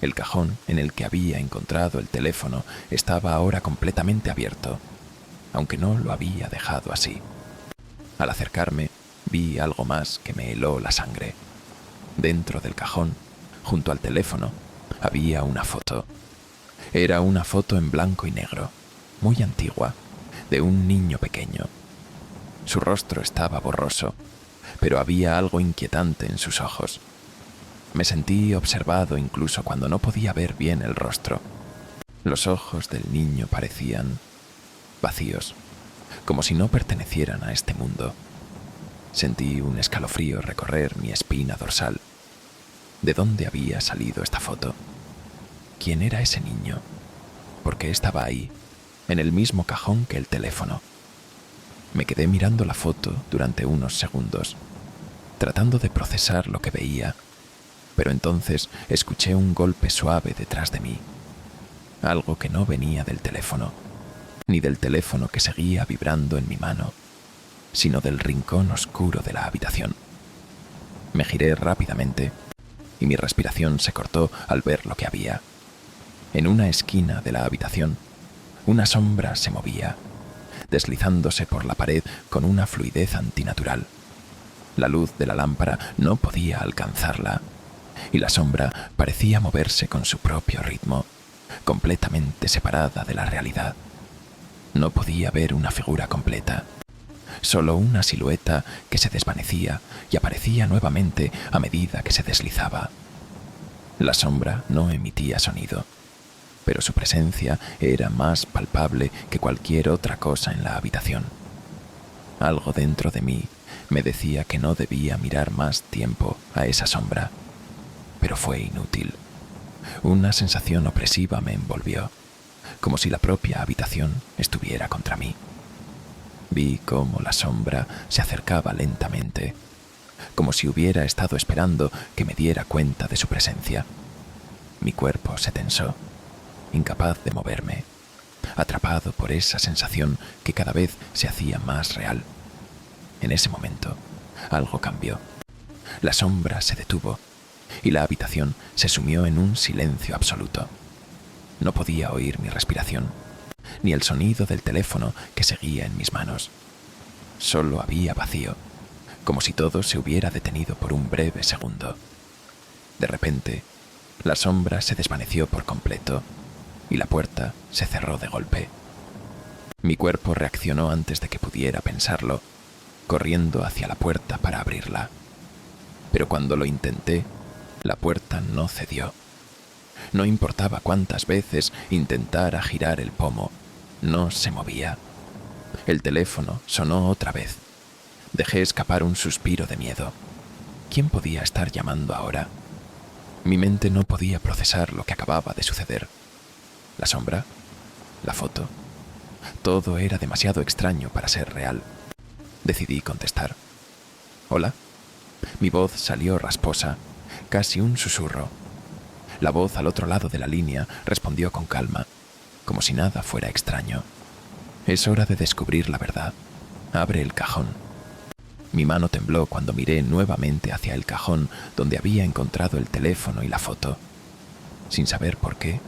El cajón en el que había encontrado el teléfono estaba ahora completamente abierto, aunque no lo había dejado así. Al acercarme, vi algo más que me heló la sangre. Dentro del cajón, junto al teléfono, había una foto. Era una foto en blanco y negro, muy antigua, de un niño pequeño. Su rostro estaba borroso, pero había algo inquietante en sus ojos. Me sentí observado incluso cuando no podía ver bien el rostro. Los ojos del niño parecían vacíos, como si no pertenecieran a este mundo. Sentí un escalofrío recorrer mi espina dorsal. ¿De dónde había salido esta foto? ¿Quién era ese niño? ¿Por qué estaba ahí, en el mismo cajón que el teléfono? Me quedé mirando la foto durante unos segundos, tratando de procesar lo que veía, pero entonces escuché un golpe suave detrás de mí. Algo que no venía del teléfono, ni del teléfono que seguía vibrando en mi mano, sino del rincón oscuro de la habitación. Me giré rápidamente y mi respiración se cortó al ver lo que había. En una esquina de la habitación, una sombra se movía, deslizándose por la pared con una fluidez antinatural. La luz de la lámpara no podía alcanzarla, y la sombra parecía moverse con su propio ritmo, completamente separada de la realidad. No podía ver una figura completa, solo una silueta que se desvanecía y aparecía nuevamente a medida que se deslizaba. La sombra no emitía sonido, pero su presencia era más palpable que cualquier otra cosa en la habitación. Algo dentro de mí me decía que no debía mirar más tiempo a esa sombra, pero fue inútil. Una sensación opresiva me envolvió, como si la propia habitación estuviera contra mí. Vi cómo la sombra se acercaba lentamente, como si hubiera estado esperando que me diera cuenta de su presencia. Mi cuerpo se tensó, incapaz de moverme, atrapado por esa sensación que cada vez se hacía más real. En ese momento, algo cambió. La sombra se detuvo y la habitación se sumió en un silencio absoluto. No podía oír mi respiración, ni el sonido del teléfono que seguía en mis manos. Solo había vacío, como si todo se hubiera detenido por un breve segundo. De repente, la sombra se desvaneció por completo y la puerta se cerró de golpe. Mi cuerpo reaccionó antes de que pudiera pensarlo, corriendo hacia la puerta para abrirla. Pero cuando lo intenté, la puerta no cedió. No importaba cuántas veces intentara girar el pomo, no se movía. El teléfono sonó otra vez. Dejé escapar un suspiro de miedo. ¿Quién podía estar llamando ahora? Mi mente no podía procesar lo que acababa de suceder. La sombra, la foto, todo era demasiado extraño para ser real. Decidí contestar. ¿Hola? Mi voz salió rasposa, casi un susurro. La voz al otro lado de la línea respondió con calma, como si nada fuera extraño. Es hora de descubrir la verdad. Abre el cajón. Mi mano tembló cuando miré nuevamente hacia el cajón donde había encontrado el teléfono y la foto. Sin saber por qué,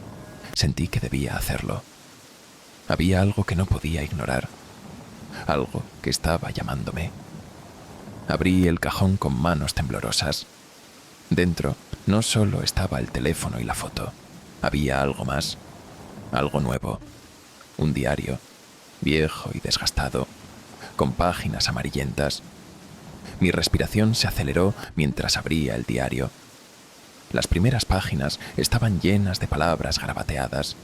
sentí que debía hacerlo. Había algo que no podía ignorar, algo que estaba llamándome. Abrí el cajón con manos temblorosas. Dentro no solo estaba el teléfono y la foto, había algo más, algo nuevo, un diario, viejo y desgastado, con páginas amarillentas. Mi respiración se aceleró mientras abría el diario. Las primeras páginas estaban llenas de palabras garabateadas,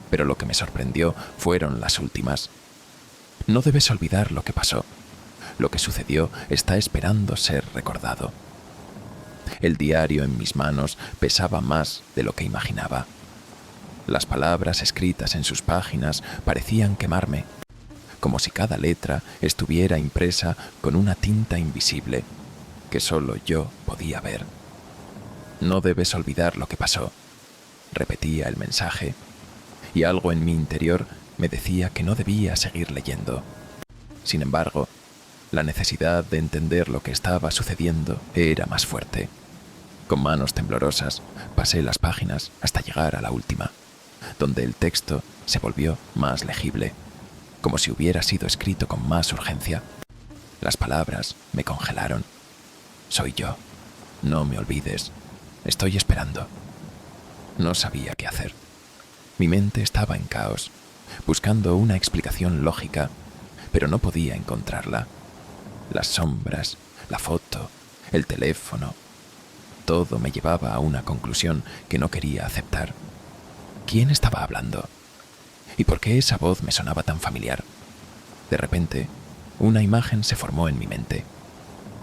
pero lo que me sorprendió fueron las últimas. No debes olvidar lo que pasó. Lo que sucedió está esperando ser recordado. El diario en mis manos pesaba más de lo que imaginaba. Las palabras escritas en sus páginas parecían quemarme, como si cada letra estuviera impresa con una tinta invisible que solo yo podía ver. No debes olvidar lo que pasó, repetía el mensaje, y algo en mi interior me decía que no debía seguir leyendo. Sin embargo, la necesidad de entender lo que estaba sucediendo era más fuerte. Con manos temblorosas pasé las páginas hasta llegar a la última, donde el texto se volvió más legible, como si hubiera sido escrito con más urgencia. Las palabras me congelaron. Soy yo. No me olvides. Estoy esperando. No sabía qué hacer. Mi mente estaba en caos, buscando una explicación lógica, pero no podía encontrarla. Las sombras, la foto, el teléfono, todo me llevaba a una conclusión que no quería aceptar. ¿Quién estaba hablando? ¿Y por qué esa voz me sonaba tan familiar? De repente, una imagen se formó en mi mente.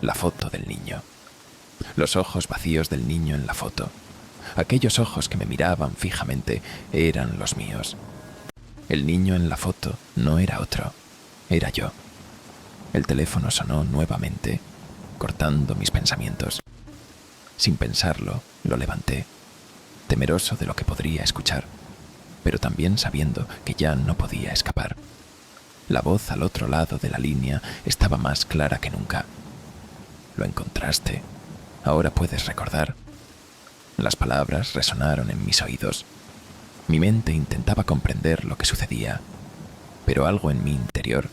La foto del niño. Los ojos vacíos del niño en la foto. Aquellos ojos que me miraban fijamente eran los míos. El niño en la foto no era otro, era yo. El teléfono sonó nuevamente, cortando mis pensamientos. Sin pensarlo, lo levanté, temeroso de lo que podría escuchar, pero también sabiendo que ya no podía escapar. La voz al otro lado de la línea estaba más clara que nunca. Lo encontraste. Ahora puedes recordar. Las palabras resonaron en mis oídos. Mi mente intentaba comprender lo que sucedía, pero algo en mi interior,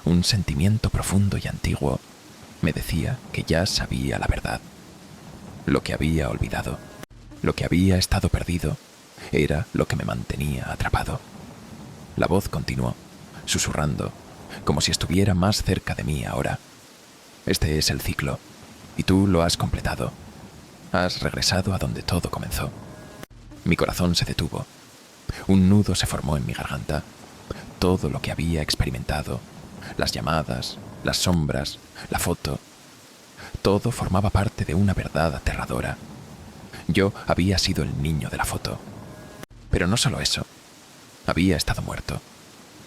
un sentimiento profundo y antiguo, me decía que ya sabía la verdad. Lo que había olvidado, lo que había estado perdido, era lo que me mantenía atrapado. La voz continuó, susurrando, como si estuviera más cerca de mí ahora. Este es el ciclo, y tú lo has completado. Has regresado a donde todo comenzó. Mi corazón se detuvo. Un nudo se formó en mi garganta. Todo lo que había experimentado, las llamadas, las sombras, la foto, todo formaba parte de una verdad aterradora. Yo había sido el niño de la foto. Pero no solo eso. Había estado muerto.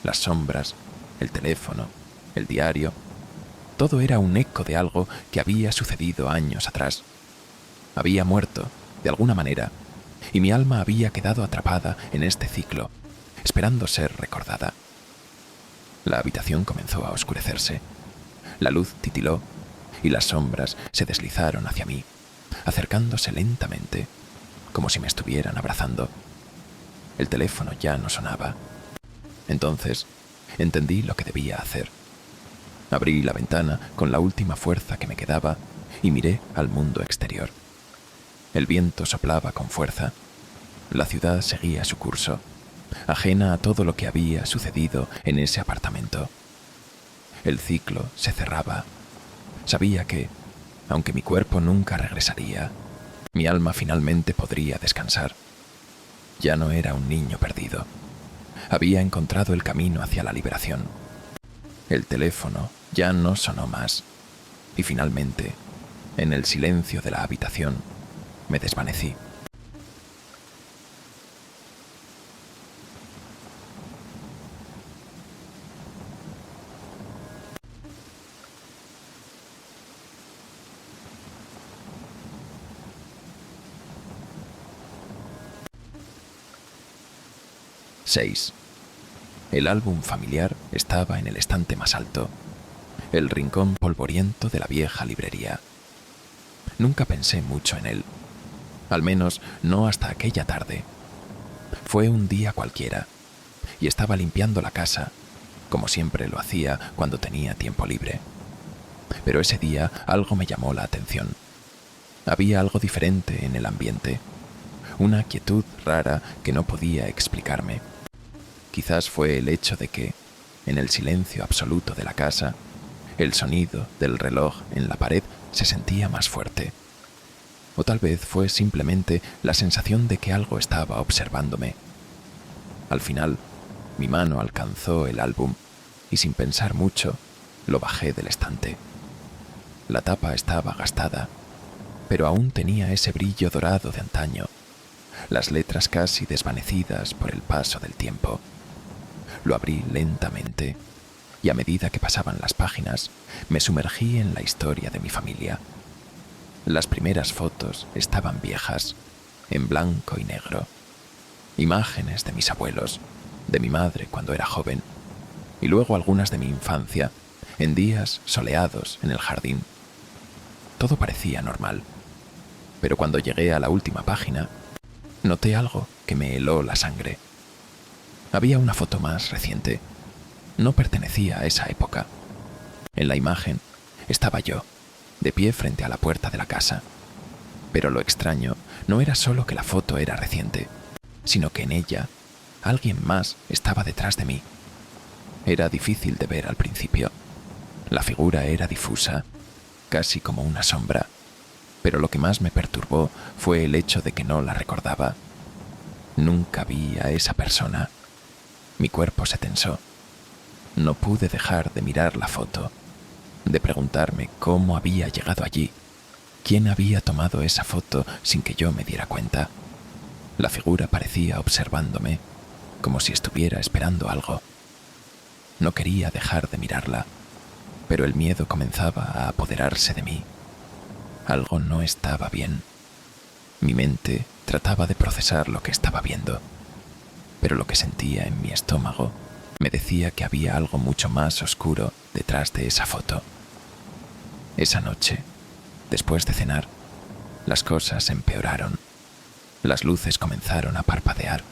Las sombras, el teléfono, el diario, todo era un eco de algo que había sucedido años atrás. Había muerto, de alguna manera, y mi alma había quedado atrapada en este ciclo, esperando ser recordada. La habitación comenzó a oscurecerse. La luz titiló y las sombras se deslizaron hacia mí, acercándose lentamente, como si me estuvieran abrazando. El teléfono ya no sonaba. Entonces, entendí lo que debía hacer. Abrí la ventana con la última fuerza que me quedaba y miré al mundo exterior. El viento soplaba con fuerza. La ciudad seguía su curso, ajena a todo lo que había sucedido en ese apartamento. El ciclo se cerraba. Sabía que, aunque mi cuerpo nunca regresaría, mi alma finalmente podría descansar. Ya no era un niño perdido. Había encontrado el camino hacia la liberación. El teléfono ya no sonó más. Y finalmente, en el silencio de la habitación, me desvanecí. ¡6! El álbum familiar estaba en el estante más alto, el rincón polvoriento de la vieja librería. Nunca pensé mucho en él, al menos no hasta aquella tarde. Fue un día cualquiera, y estaba limpiando la casa, como siempre lo hacía cuando tenía tiempo libre. Pero ese día algo me llamó la atención. Había algo diferente en el ambiente, una quietud rara que no podía explicarme. Quizás fue el hecho de que, en el silencio absoluto de la casa, el sonido del reloj en la pared se sentía más fuerte. O tal vez fue simplemente la sensación de que algo estaba observándome. Al final, mi mano alcanzó el álbum y sin pensar mucho, lo bajé del estante. La tapa estaba gastada, pero aún tenía ese brillo dorado de antaño, las letras casi desvanecidas por el paso del tiempo. Lo abrí lentamente y a medida que pasaban las páginas, me sumergí en la historia de mi familia. Las primeras fotos estaban viejas, en blanco y negro. Imágenes de mis abuelos, de mi madre cuando era joven, y luego algunas de mi infancia, en días soleados en el jardín. Todo parecía normal, pero cuando llegué a la última página, noté algo que me heló la sangre. Había una foto más reciente. No pertenecía a esa época. En la imagen estaba yo, de pie frente a la puerta de la casa. Pero lo extraño no era solo que la foto era reciente, sino que en ella alguien más estaba detrás de mí. Era difícil de ver al principio. La figura era difusa, casi como una sombra, pero lo que más me perturbó fue el hecho de que no la recordaba. Nunca vi a esa persona. Mi cuerpo se tensó. No pude dejar de mirar la foto, de preguntarme cómo había llegado allí, quién había tomado esa foto sin que yo me diera cuenta. La figura parecía observándome, como si estuviera esperando algo. No quería dejar de mirarla, pero el miedo comenzaba a apoderarse de mí. Algo no estaba bien. Mi mente trataba de procesar lo que estaba viendo, pero lo que sentía en mi estómago me decía que había algo mucho más oscuro detrás de esa foto. Esa noche, después de cenar, las cosas empeoraron. Las luces comenzaron a parpadear,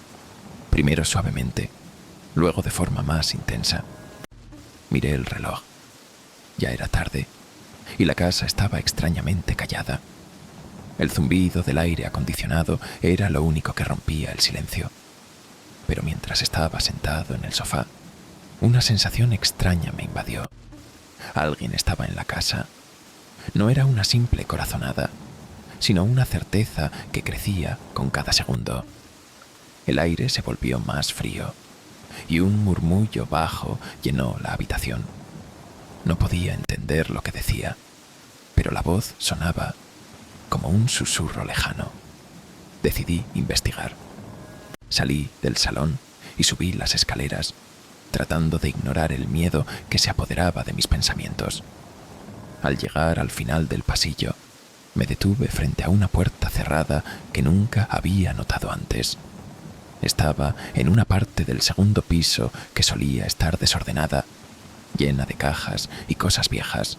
primero suavemente, luego de forma más intensa. Miré el reloj. Ya era tarde, y la casa estaba extrañamente callada. El zumbido del aire acondicionado era lo único que rompía el silencio. Pero mientras estaba sentado en el sofá, una sensación extraña me invadió. Alguien estaba en la casa. No era una simple corazonada, sino una certeza que crecía con cada segundo. El aire se volvió más frío, y un murmullo bajo llenó la habitación. No podía entender lo que decía, pero la voz sonaba como un susurro lejano. Decidí investigar. Salí del salón y subí las escaleras, tratando de ignorar el miedo que se apoderaba de mis pensamientos. Al llegar al final del pasillo, me detuve frente a una puerta cerrada que nunca había notado antes. Estaba en una parte del segundo piso que solía estar desordenada, llena de cajas y cosas viejas.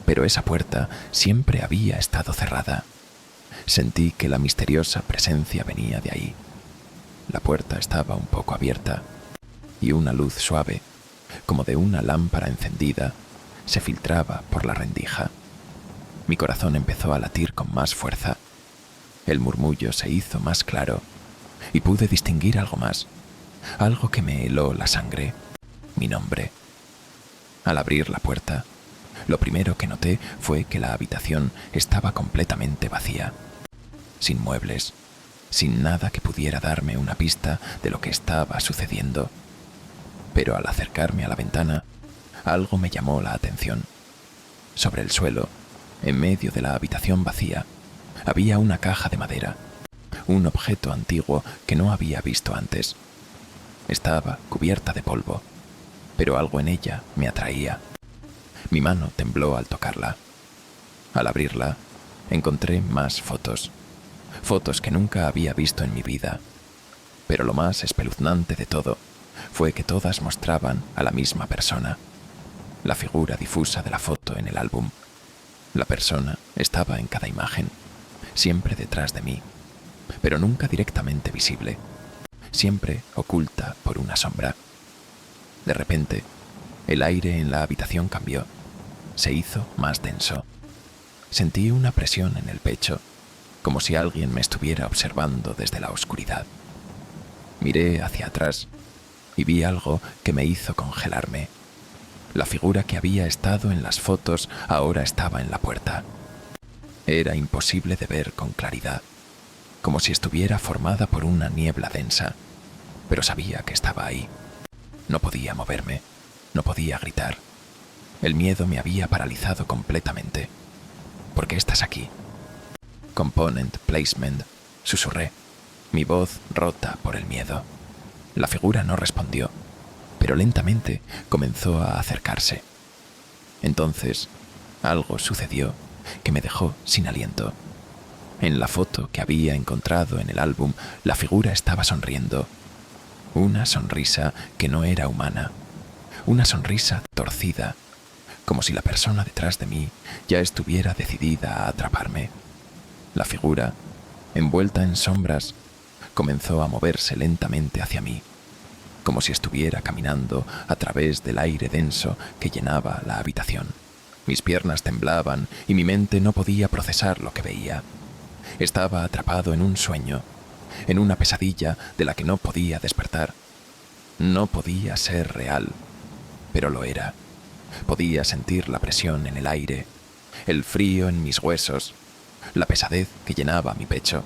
Pero esa puerta siempre había estado cerrada. Sentí que la misteriosa presencia venía de ahí. La puerta estaba un poco abierta, y una luz suave, como de una lámpara encendida, se filtraba por la rendija. Mi corazón empezó a latir con más fuerza. El murmullo se hizo más claro, y pude distinguir algo más, algo que me heló la sangre: mi nombre. Al abrir la puerta, lo primero que noté fue que la habitación estaba completamente vacía, sin muebles, sin nada que pudiera darme una pista de lo que estaba sucediendo. Pero al acercarme a la ventana, algo me llamó la atención. Sobre el suelo, en medio de la habitación vacía, había una caja de madera, un objeto antiguo que no había visto antes. Estaba cubierta de polvo, pero algo en ella me atraía. Mi mano tembló al tocarla. Al abrirla, encontré más fotos. Fotos que nunca había visto en mi vida. Pero lo más espeluznante de todo fue que todas mostraban a la misma persona. La figura difusa de la foto en el álbum. La persona estaba en cada imagen, siempre detrás de mí, pero nunca directamente visible, siempre oculta por una sombra. De repente, el aire en la habitación cambió. Se hizo más denso. Sentí una presión en el pecho, como si alguien me estuviera observando desde la oscuridad. Miré hacia atrás y vi algo que me hizo congelarme. La figura que había estado en las fotos ahora estaba en la puerta. Era imposible de ver con claridad, como si estuviera formada por una niebla densa, pero sabía que estaba ahí. No podía moverme, no podía gritar. El miedo me había paralizado completamente. ¿Por qué estás aquí? Component placement, susurré, mi voz rota por el miedo. La figura no respondió, pero lentamente comenzó a acercarse. Entonces, algo sucedió que me dejó sin aliento. En la foto que había encontrado en el álbum, la figura estaba sonriendo. Una sonrisa que no era humana. Una sonrisa torcida, como si la persona detrás de mí ya estuviera decidida a atraparme. La figura, envuelta en sombras, comenzó a moverse lentamente hacia mí, como si estuviera caminando a través del aire denso que llenaba la habitación. Mis piernas temblaban y mi mente no podía procesar lo que veía. Estaba atrapado en un sueño, en una pesadilla de la que no podía despertar. No podía ser real, pero lo era. Podía sentir la presión en el aire, el frío en mis huesos, la pesadez que llenaba mi pecho.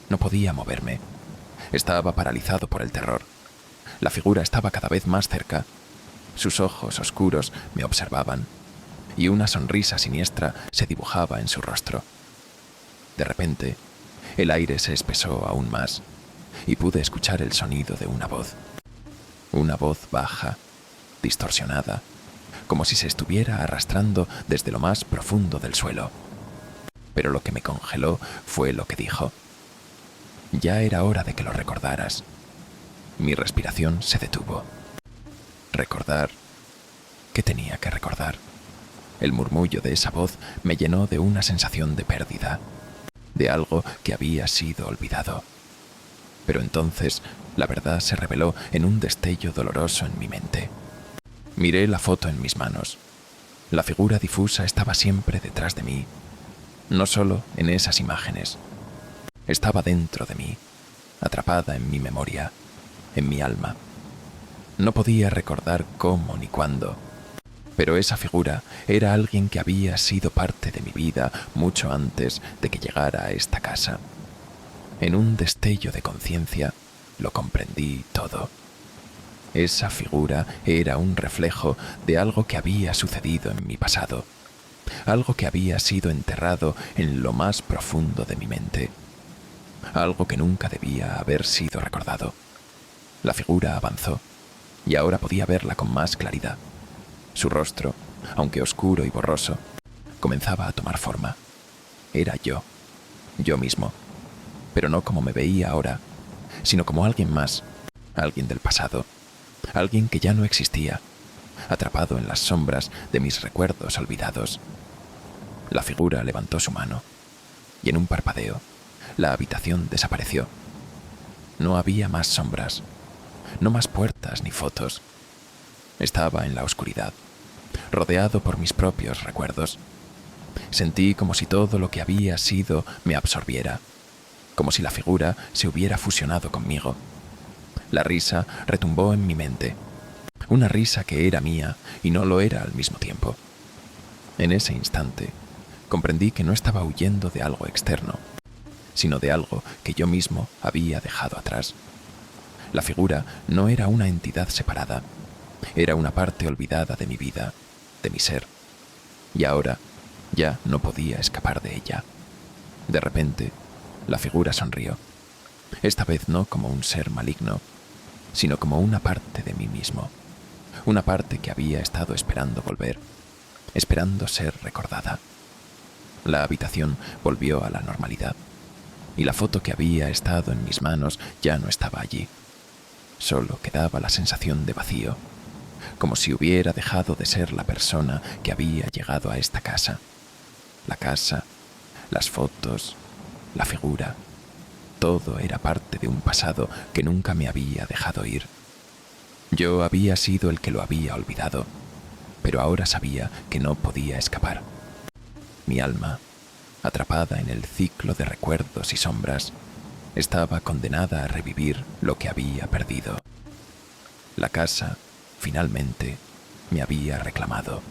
No podía moverme. Estaba paralizado por el terror. La figura estaba cada vez más cerca. Sus ojos oscuros me observaban, y una sonrisa siniestra se dibujaba en su rostro. De repente, el aire se espesó aún más, y pude escuchar el sonido de una voz. Una voz baja, distorsionada, como si se estuviera arrastrando desde lo más profundo del suelo. Pero lo que me congeló fue lo que dijo. Ya era hora de que lo recordaras. Mi respiración se detuvo. Recordar. ¿Qué tenía que recordar? El murmullo de esa voz me llenó de una sensación de pérdida, de algo que había sido olvidado. Pero entonces la verdad se reveló en un destello doloroso en mi mente. Miré la foto en mis manos. La figura difusa estaba siempre detrás de mí. No solo en esas imágenes. Estaba dentro de mí, atrapada en mi memoria, en mi alma. No podía recordar cómo ni cuándo, pero esa figura era alguien que había sido parte de mi vida mucho antes de que llegara a esta casa. En un destello de conciencia lo comprendí todo. Esa figura era un reflejo de algo que había sucedido en mi pasado, algo que había sido enterrado en lo más profundo de mi mente, algo que nunca debía haber sido recordado. La figura avanzó, y ahora podía verla con más claridad. Su rostro, aunque oscuro y borroso, comenzaba a tomar forma. Era yo mismo, pero no como me veía ahora, sino como alguien más, alguien del pasado, alguien que ya no existía, atrapado en las sombras de mis recuerdos olvidados. La figura levantó su mano, y en un parpadeo, la habitación desapareció. No había más sombras, no más puertas ni fotos. Estaba en la oscuridad, rodeado por mis propios recuerdos. Sentí como si todo lo que había sido me absorbiera, como si la figura se hubiera fusionado conmigo. La risa retumbó en mi mente, una risa que era mía y no lo era al mismo tiempo. En ese instante, comprendí que no estaba huyendo de algo externo, sino de algo que yo mismo había dejado atrás. La figura no era una entidad separada, era una parte olvidada de mi vida, de mi ser, y ahora ya no podía escapar de ella. De repente, la figura sonrió, esta vez no como un ser maligno, sino como una parte de mí mismo, una parte que había estado esperando volver, esperando ser recordada. La habitación volvió a la normalidad, y la foto que había estado en mis manos ya no estaba allí. Solo quedaba la sensación de vacío, como si hubiera dejado de ser la persona que había llegado a esta casa. La casa, las fotos, la figura, todo era parte de un pasado que nunca me había dejado ir. Yo había sido el que lo había olvidado, pero ahora sabía que no podía escapar. Mi alma, atrapada en el ciclo de recuerdos y sombras, estaba condenada a revivir lo que había perdido. La casa, finalmente, me había reclamado.